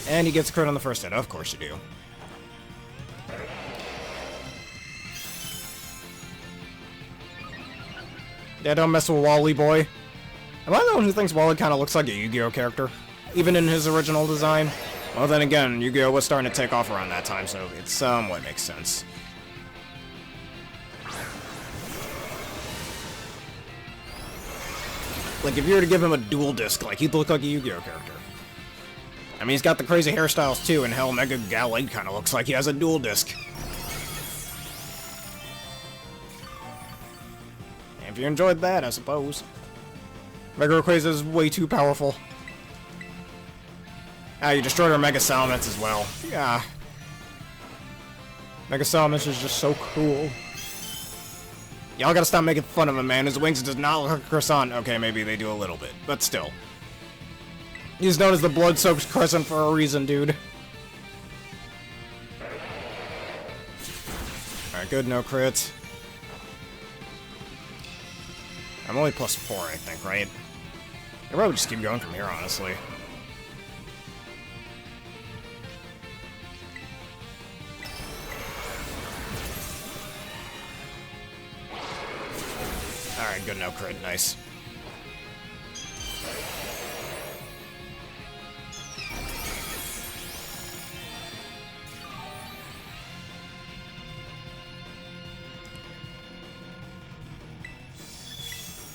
And he gets a crit on the first hit. Of course you do. Yeah, don't mess with Wally, boy. Am I the one who thinks Wally kind of looks like a Yu-Gi-Oh character? Even in his original design? Well, then again, Yu-Gi-Oh was starting to take off around that time, so it somewhat makes sense. Like, if you were to give him a dual disc, like, he'd look like a Yu-Gi-Oh character. I mean, he's got the crazy hairstyles, too, and hell, Mega Gallade kind of looks like he has a dual disc. And if you enjoyed that, I suppose. Mega Rayquaza is way too powerful. Ah, you destroyed our Mega Salamence as well. Yeah. Mega Salamence is just so cool. Y'all gotta stop making fun of him, man. His wings does not look like a croissant. Okay, maybe they do a little bit, but still. He's known as the blood-soaked crescent for a reason, dude. Alright, good, no crits. I'm only +4, I think, right? I'll probably just keep going from here, honestly. Alright, good, no crit, nice.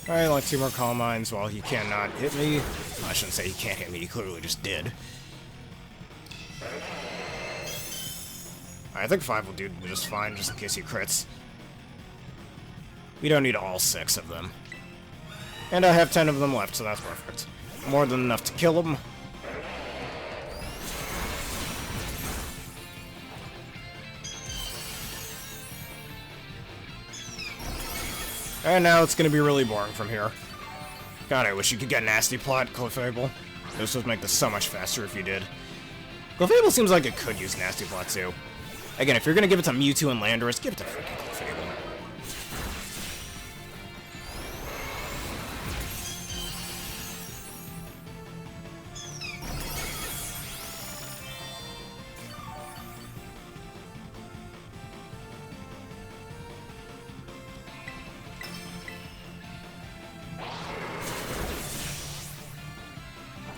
Alright, like 2 more Calm Minds while he cannot hit me. Well, I shouldn't say he can't hit me, he clearly just did. I think 5 will do just fine, just in case he crits. We don't need all 6 of them. And I have 10 of them left, so that's perfect. More than enough to kill them. And now it's gonna be really boring from here. God, I wish you could get Nasty Plot, Clefable. This would make this so much faster if you did. Clefable seems like it could use Nasty Plot too. Again, if you're gonna give it to Mewtwo and Landorus, give it to freaking Clefable.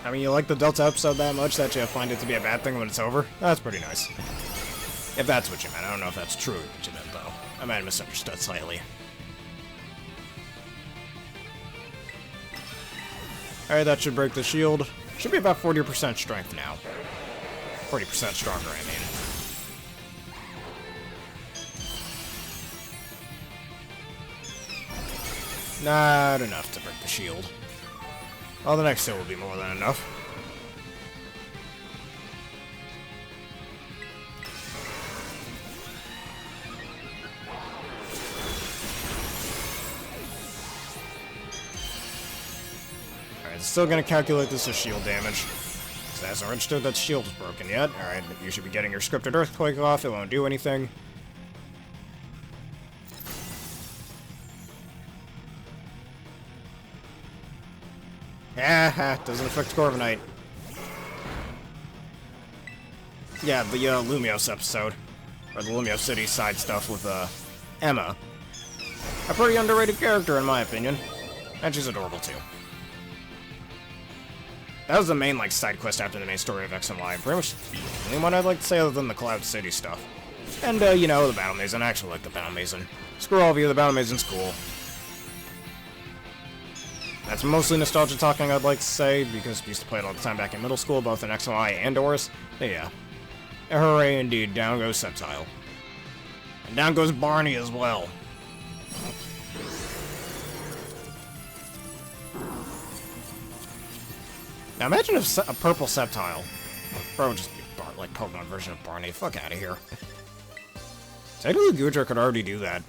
I mean, you like the Delta episode that much that you find it to be a bad thing when it's over? That's pretty nice. If that's what you meant. I don't know if that's true what you meant, though. I might have misunderstood slightly. Alright, that should break the shield. Should be about 40% strength now. 40% stronger, I mean. Not enough to break the shield. Well, the next 2 will be more than enough. Alright, it's still gonna calculate this as shield damage. It hasn't registered that shield is broken yet. Alright, you should be getting your scripted Earthquake off. It won't do anything. Ah, doesn't affect Corviknight. Yeah, the Lumios episode. Or the Lumios City side stuff with Emma. A pretty underrated character in my opinion. And she's adorable too. That was the main like side quest after the main story of X and Y. Pretty much the only one I'd like to say other than the Cloud City stuff. And you know, the Battle Mason. I actually like the Battle Mason. Screw all of you, the Battle Mason's cool. That's mostly nostalgia talking, I'd like to say, because we used to play it all the time back in middle school, both in X and Y and Doors. But yeah. Hooray indeed, down goes Sceptile. And down goes Barney as well. Now imagine if a purple Sceptile, bro, just be like Pokemon version of Barney. Fuck out of here. Technically, Goodra could already do that.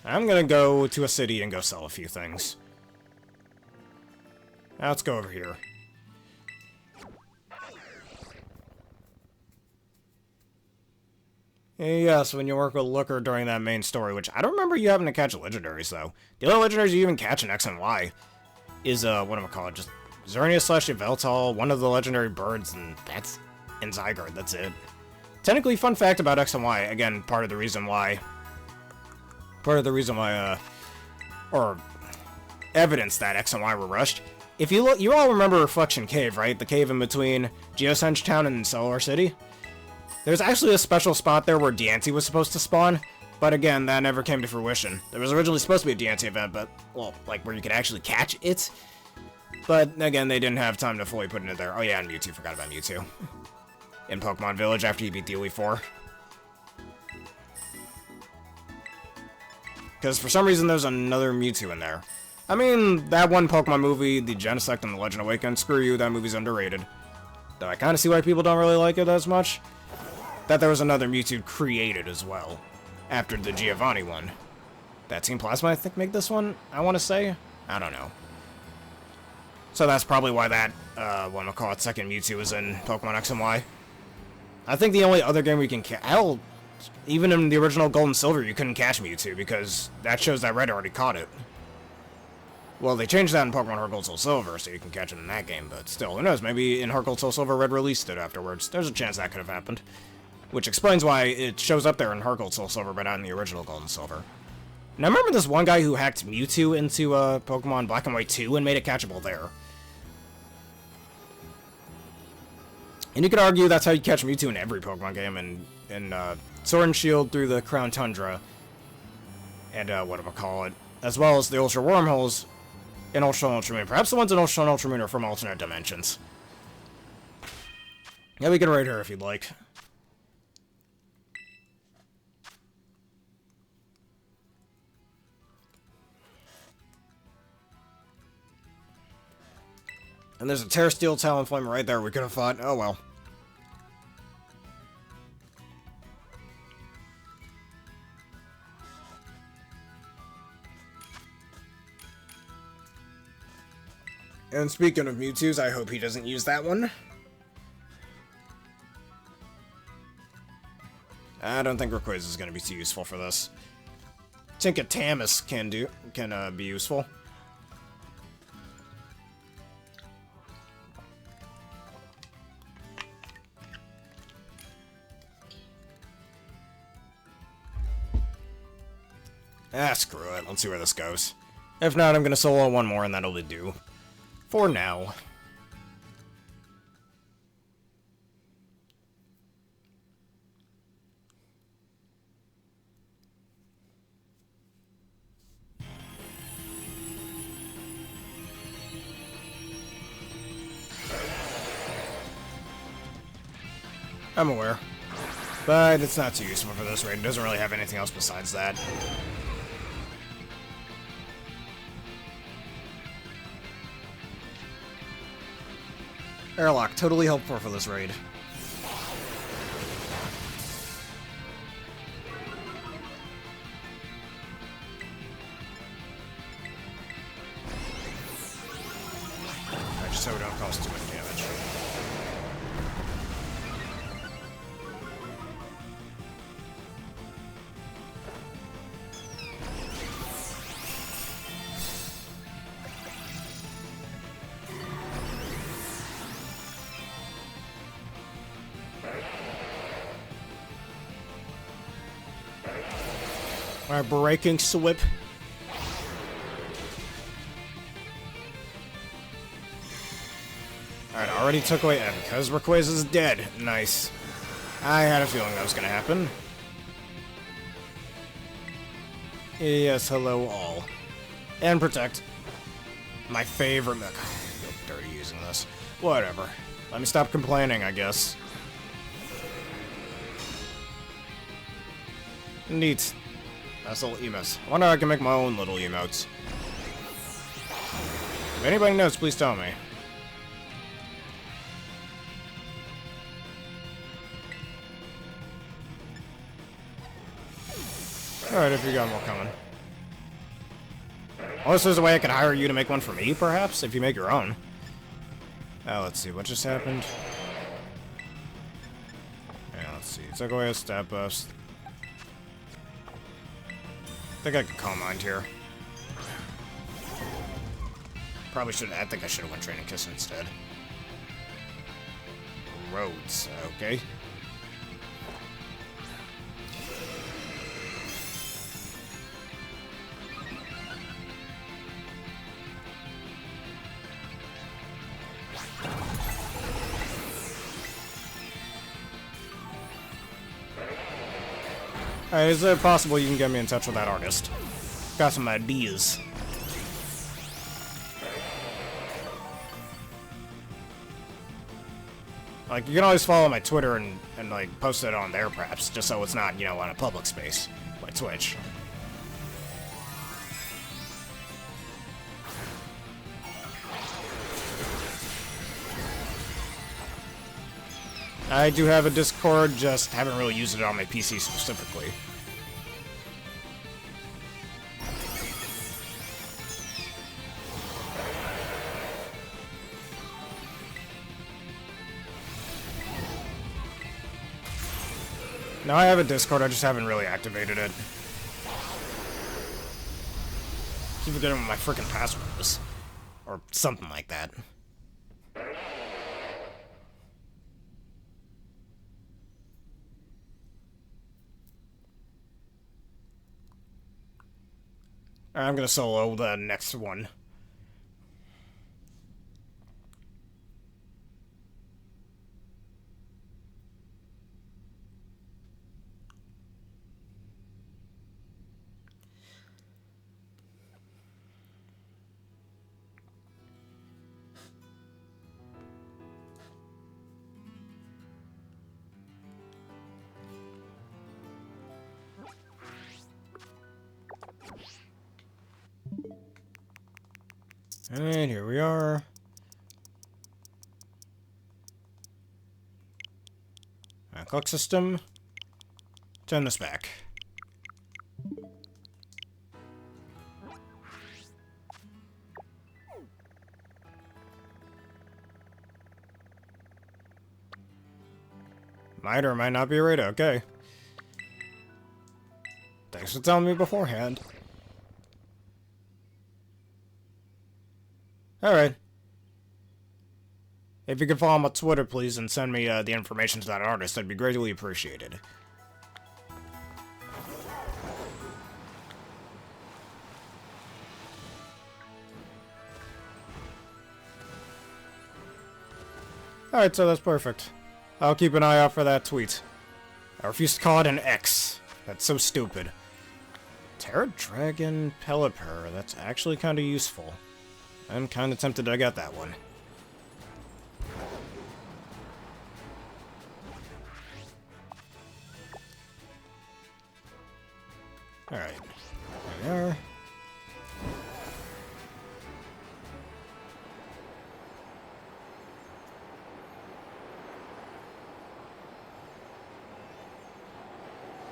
I'm gonna go to a city and go sell a few things. Now let's go over here. Yes, when you work with Looker during that main story, which I don't remember you having to catch legendaries, though. The only legendaries you even catch in X and Y. is, whatchamacallit, just Xerneas/Yveltal, one of the legendary birds, and that's in Zygarde, that's it. Technically, fun fact about X and Y, again, part of the reason why, or evidence that X and Y were rushed. If you look, you all remember Reflection Cave, right? The cave in between Geosenge Town and Solar City? There's actually a special spot there where Diancie was supposed to spawn, but again, that never came to fruition. There was originally supposed to be a Diancie event, but, well, like, where you could actually catch it. But, again, they didn't have time to fully put it in there. Oh yeah, and Mewtwo, forgot about Mewtwo. In Pokemon Village after you beat the Elite Four. Because for some reason there's another Mewtwo in there. I mean, that one Pokemon movie, the Genesect and the Legend Awakened, screw you, that movie's underrated. Though I kind of see why people don't really like it as much. That there was another Mewtwo created as well, after the Giovanni one. That Team Plasma, I think, made this one, I want to say? I don't know. So that's probably why that, second Mewtwo is in Pokemon X and Y. I think the only other game we can catch... Even in the original Gold and Silver, you couldn't catch Mewtwo, because that shows that Red already caught it. Well, they changed that in Pokemon Heart Gold Soul Silver, so you can catch it in that game, but still, who knows, maybe in Heart Gold Soul Silver, Red released it afterwards. There's a chance that could have happened. Which explains why it shows up there in Heart Gold Soul Silver, but not in the original Gold and Silver. Now, remember this one guy who hacked Mewtwo into Pokemon Black and White 2 and made it catchable there? And you could argue that's how you catch Mewtwo in every Pokemon game, in Sword and Shield through the Crown Tundra, and as well as the Ultra Wormholes in Ultra and Ultra Moon. Perhaps the ones in Ultra and Ultra Moon are from alternate dimensions. Yeah, we can raid her if you'd like. And there's a Terra Steel Talonflame right there we could have fought. Oh well. And speaking of Mewtwo's, I hope he doesn't use that one. I don't think Rayquaza is going to be too useful for this. Tinkatamus can be useful. Ah, screw it. Let's see where this goes. If not, I'm going to solo one more and that'll do. For now. I'm aware. But it's not too useful for this raid. It doesn't really have anything else besides that. Airlock, totally helpful for this raid. I just hope it don't cause too much damage. Our breaking swip. Alright, already took away because Rayquaza's dead. Nice. I had a feeling that was gonna happen. Yes, hello all. And Protect. My favorite mech. I feel dirty using this. Whatever. Let me stop complaining, I guess. Neat. Nice little emotes. I wonder if I can make my own little emotes. If anybody knows, please tell me. Alright, if you got more coming. Unless there's a way I could hire you to make one for me, perhaps? If you make your own. Let's see, what just happened? Yeah, let's see. Took away a stat buffs. I think I could Calm Mind here. Probably should. I think I should have went Training Kiss instead. Roads. Okay. Alright, is it possible you can get me in touch with that artist? Got some ideas. Like, you can always follow my Twitter and like, post it on there, perhaps, just so it's not, you know, on a public space, like Twitch. I do have a Discord, just haven't really used it on my PC specifically. No, I have a Discord, I just haven't really activated it. Keep forgetting what my freaking password is. Or something like that. I'm gonna solo the next one. And here we are. Clock system. Turn this back. Might or might not be right, okay. Thanks for telling me beforehand. Alright. If you could follow him on Twitter, please, and send me the information to that artist, that'd be greatly appreciated. Alright, so that's perfect. I'll keep an eye out for that tweet. I refuse to call it an X. That's so stupid. Tera Dragon Pelipper, that's actually kind of useful. I'm kind of tempted to get that one. Alright. There we are.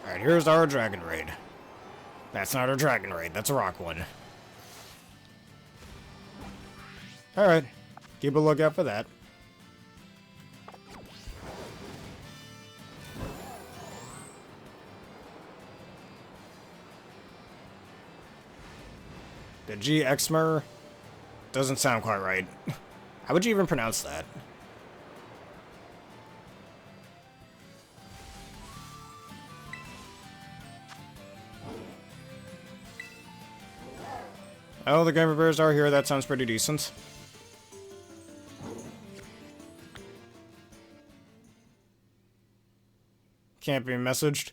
Alright, here's our Dragon Raid. That's not our Dragon Raid, that's a rock one. Alright, keep a lookout for that. The G Exmer doesn't sound quite right. How would you even pronounce that? Oh, the Gamer Bears are here, that sounds pretty decent. Can't be messaged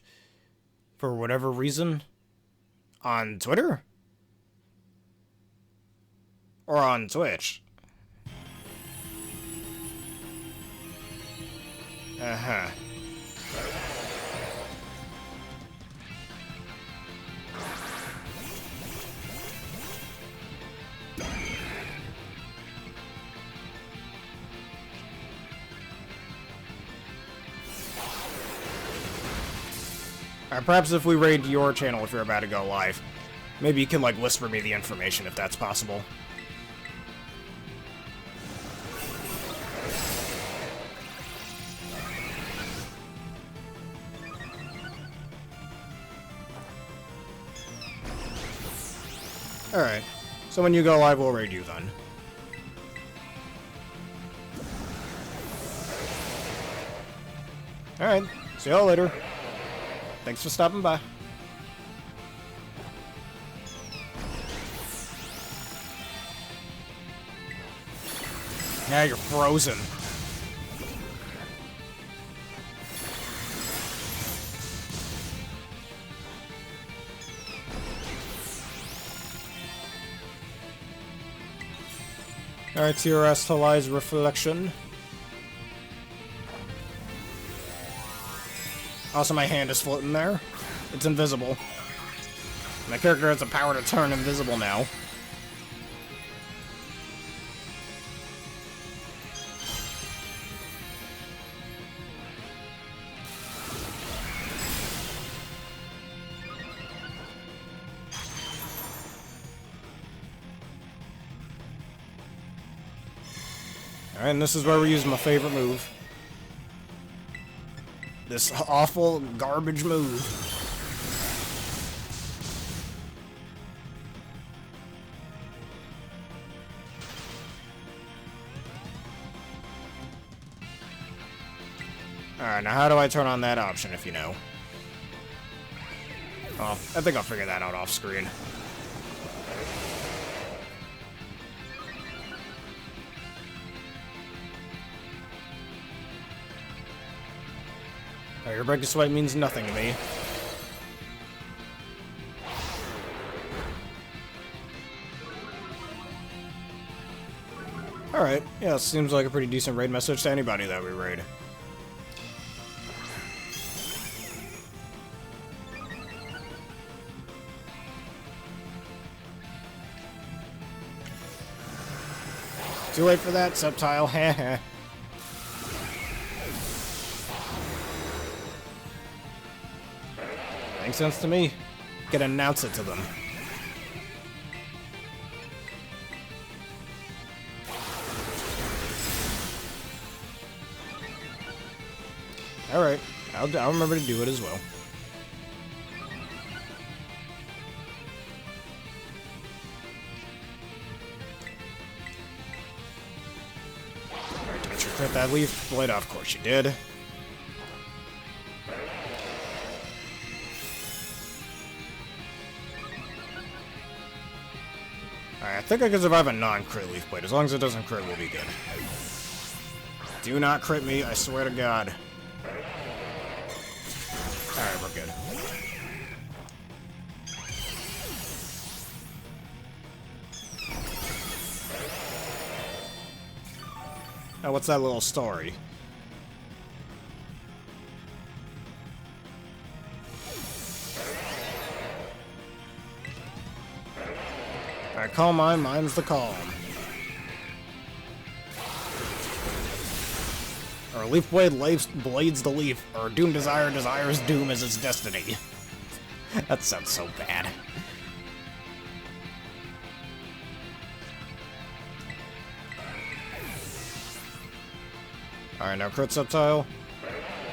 for whatever reason on Twitter or on Twitch. Uh-huh. Perhaps if we raid your channel if you're about to go live, maybe you can, like, whisper me the information if that's possible. Alright, so when you go live, we'll raid you then. Alright, see y'all later. Thanks for stopping by. Yeah, you're frozen. Alright, Tera Raid's reflection. Also, my hand is floating there. It's invisible. My character has the power to turn invisible now. Alright, and this is where we're using my favorite move. This awful garbage move. Alright, now how do I turn on that option if you know? Oh, I think I'll figure that out off screen. Your break of sweat means nothing to me. Alright, yeah, seems like a pretty decent raid message to anybody that we raid. Too late for that, Sceptile, heh. Makes sense to me. Can announce it to them. Alright, I'll remember to do it as well. Alright, did you crit that leaf blade? Of course you did. I think I can survive a non-crit leaf blade. As long as it doesn't crit, we'll be good. Do not crit me, I swear to God. Alright, we're good. Now, what's that little story? Alright, calm mine, mine's the calm. Or Leaf Blade blades the leaf, or Doom Desire desires Doom as its destiny. That sounds so bad. Alright, no crit Sceptile.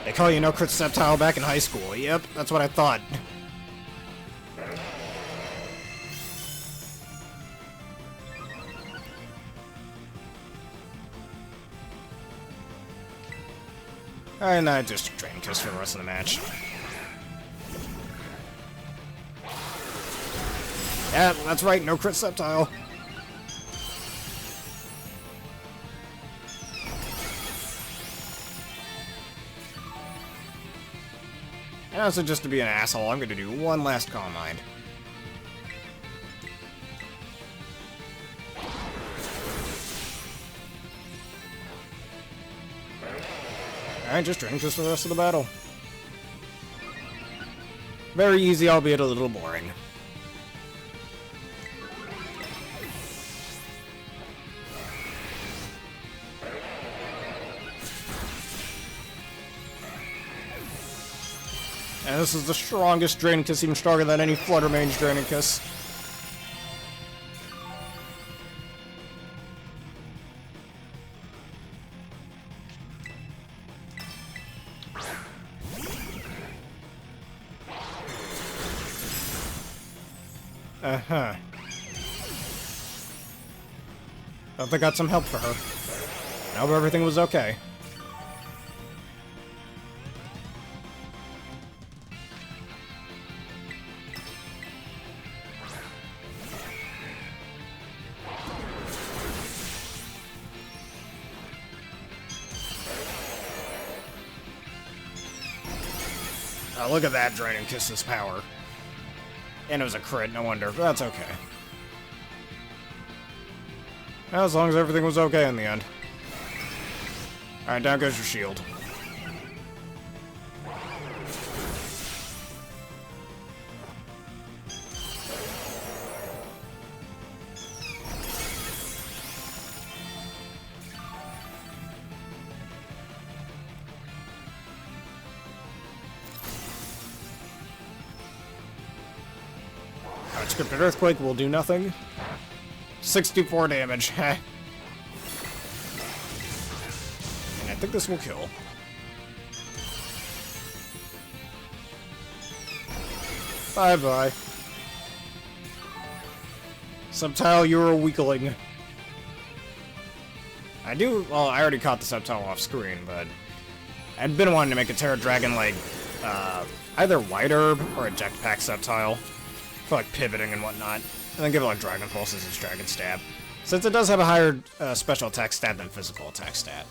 They call you no crit Sceptile back in high school. Yep, that's what I thought. Alright, now just Drain Kiss for the rest of the match. Yeah, that's right, no crit Sceptile. And also, just to be an asshole, I'm gonna do one last Calm Mind. Alright, just Drain Kiss for the rest of the battle. Very easy, albeit a little boring. And this is the strongest Drain Kiss, even stronger than any Flutter Mage Drain Kiss. Uh-huh. I hope I got some help for her. I hope everything was okay. Oh, look at that Draining Kiss's power. And it was a crit, no wonder. But that's okay. Well, as long as everything was okay in the end. Alright, down goes your shield. Scripted Earthquake will do nothing. 64 damage. And I think this will kill. Bye-bye. Sceptile, you're a weakling. Well, I already caught the Sceptile off screen, but I'd been wanting to make a Terra Dragon like, either White Herb or a Jetpack Sceptile. For like pivoting and whatnot, and then give it like Dragon Pulse as its Dragon Stab, since it does have a higher special attack stat than physical attack stat.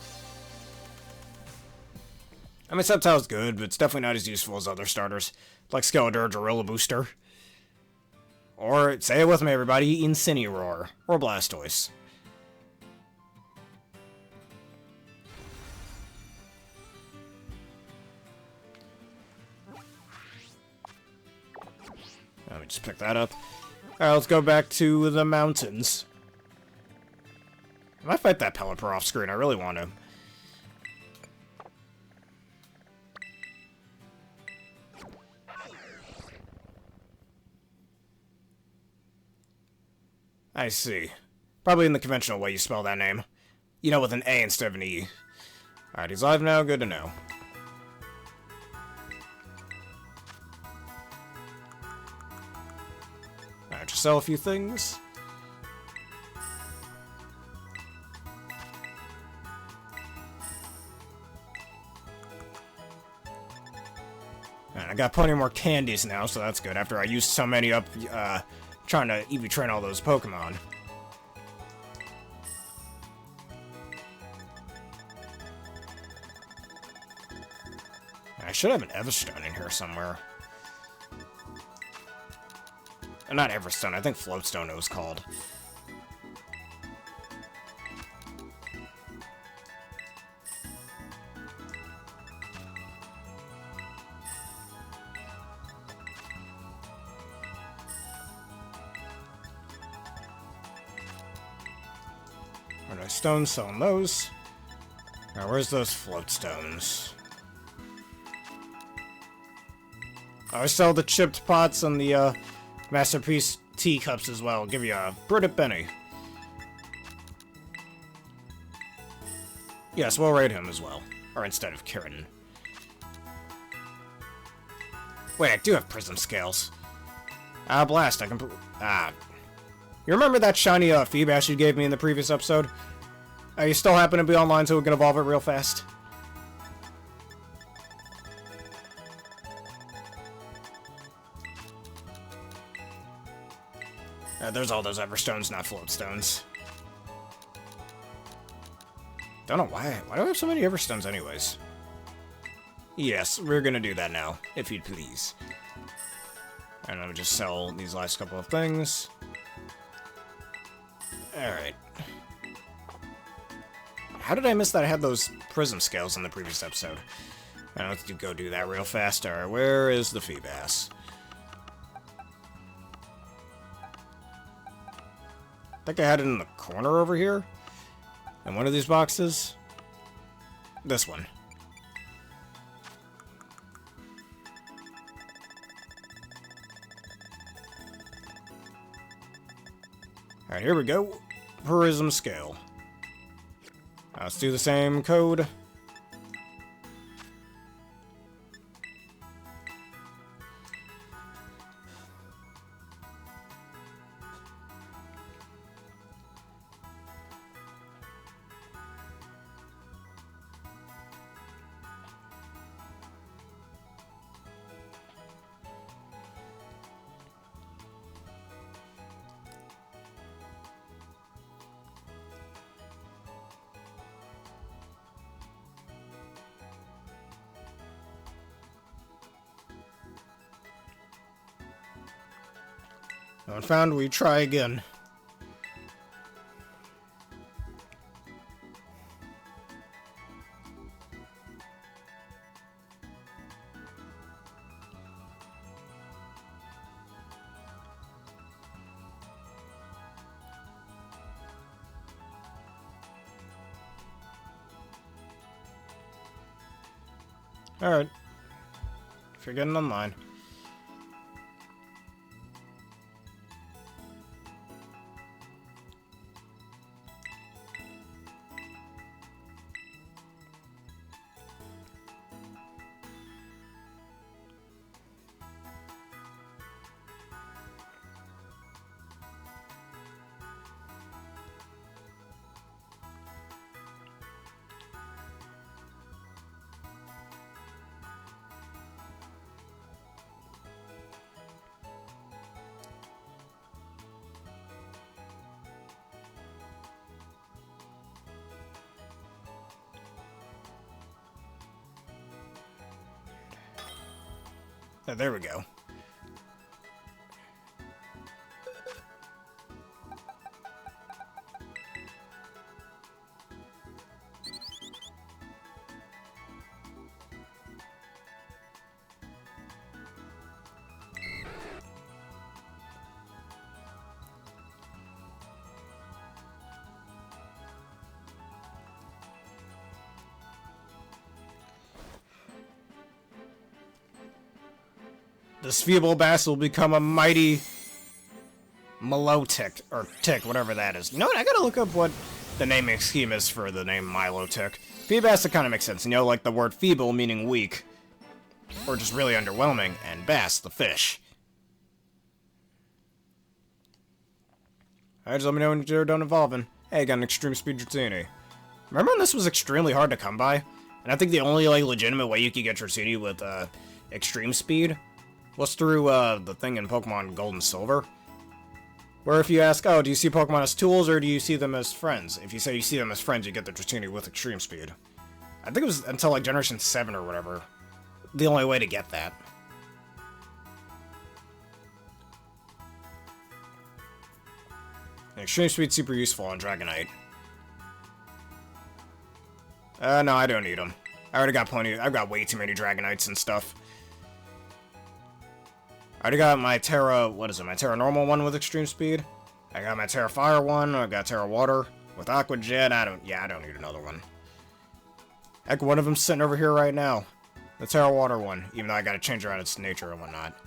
I mean, Sceptile's good, but it's definitely not as useful as other starters, like Skeletor, Gorilla Booster, or, say it with me everybody, Incineroar, or Blastoise. Let me just pick that up. Alright, let's go back to the mountains. I might fight that Pelipper off screen, I really want to. I see. Probably in the conventional way you spell that name. You know, with an A instead of an E. Alright, he's alive now, good to know. Just sell a few things. And I got plenty more candies now, so that's good. After I used so many up, trying to EV train all those Pokemon. I should have an Everstone in here somewhere. Not Everstone, I think Floatstone it was called. Alright, stones, selling those. Now, where's those Floatstones? I sell the chipped pots and the, Masterpiece teacups as well. I'll give you a Bridget Benny. Yes, we'll raid him as well. Or instead of Kieran. Wait, I do have prism scales. Blast, I can... You remember that shiny, Feebash you gave me in the previous episode? You still happen to be online so we can evolve it real fast? There's all those Everstones, not Floatstones. Don't know why. Why do I have so many Everstones anyways? Yes, we're gonna do that now, if you'd please. And I'll just sell these last couple of things. Alright. How did I miss that I had those prism scales in the previous episode? Let's go do that real fast. Alright, where is the Feebass? I think I had it in the corner over here. In one of these boxes. This one. Alright, here we go. Prism scale. Let's do the same code. Not found, we try again. Alright. If you're getting online. Oh, there we go. This feeble bass will become a mighty Milotic, or Tick, whatever that is. You know what, I gotta look up what the naming scheme is for the name Milotic. Feebass, it kind of makes sense, you know, like the word feeble meaning weak, or just really underwhelming, and bass, the fish. Alright, just let me know when you're done evolving. Hey, I got an extreme speed Dratini. Remember when this was extremely hard to come by? And I think the only, like, legitimate way you could get Dratini with, extreme speed was through, the thing in Pokemon Gold and Silver. Where if you ask, oh, do you see Pokemon as tools, or do you see them as friends? If you say you see them as friends, you get the Dratini with extreme speed. I think it was until, like, Generation 7 or whatever, the only way to get that. And extreme speed's super useful on Dragonite. No, I don't need them. I already got plenty, I've got way too many Dragonites and stuff. I already got my Tera, what is it, my Tera Normal one with extreme speed. I got my Tera Fire one, I got Tera Water. With Aqua Jet, I don't need another one. Heck, one of them's sitting over here right now. The Tera Water one, even though I gotta change around its nature and whatnot.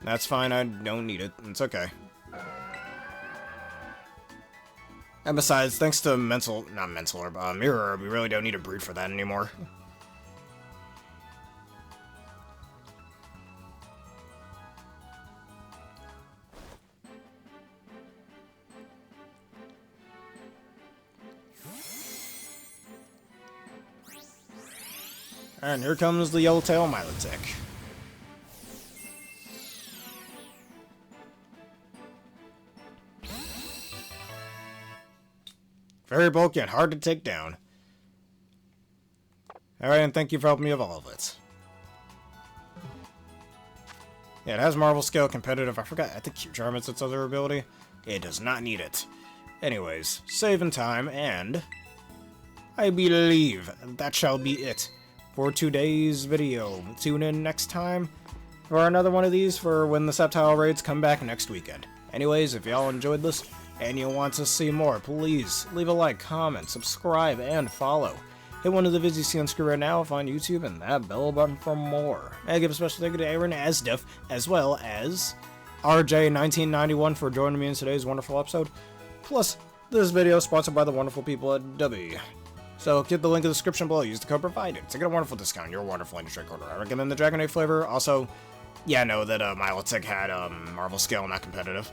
That's fine, I don't need it, it's okay. And besides, thanks to Mirror Herb, we really don't need a breed for that anymore. And here comes the Yellowtail Milotic. Very bulky and hard to take down. Alright, and thank you for helping me evolve it. Yeah, it has Marvel Scale Competitive. I forgot, I think Q-Charm is its other ability. It does not need it. Anyways, saving time, and I believe that shall be it for today's video. Tune in next time for another one of these for when the Sceptile Raids come back next weekend. Anyways, if y'all enjoyed this and you want to see more, please leave a like, comment, subscribe, and follow. Hit one of the videos you see on screen right now on YouTube and that bell button for more. And give a special thank you to Aaron Asdef as well as RJ1991 for joining me in today's wonderful episode. Plus, this video is sponsored by the wonderful people at W. So, get the link in the description below, use the code provided to get a wonderful discount. You're a wonderful industry quarter. I recommend the Dragonite flavor. Also, yeah, I know that Milotic had Marvel Scale, not competitive.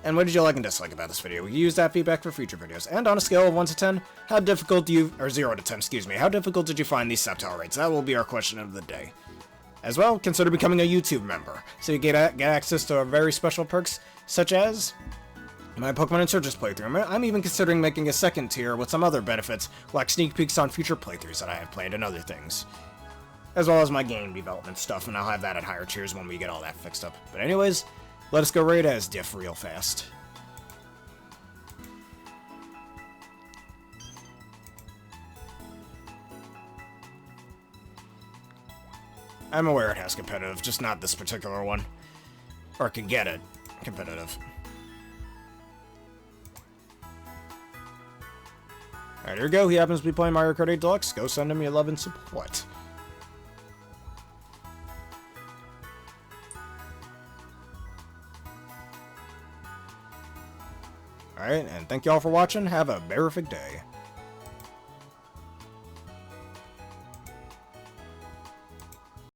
And what did you like and dislike about this video? We can use that feedback for future videos. And on a scale of 1 to 10, how difficult do you, or 0 to 10, excuse me, how difficult did you find these Sceptile Raids? That will be our question of the day. As well, consider becoming a YouTube member, so you get access to very special perks, such as my Pokemon Insurgence playthrough. I'm even considering making a second tier with some other benefits, like sneak peeks on future playthroughs that I have planned and other things. As well as my game development stuff, and I'll have that at higher tiers when we get all that fixed up. But anyways, Let us go raid as Diff real fast. I'm aware it has competitive, just not this particular one. Or can get it competitive. Alright, here we go. He happens to be playing Mario Kart 8 Deluxe. Go send him your love and support. Alright, and thank you all for watching. Have a terrific day.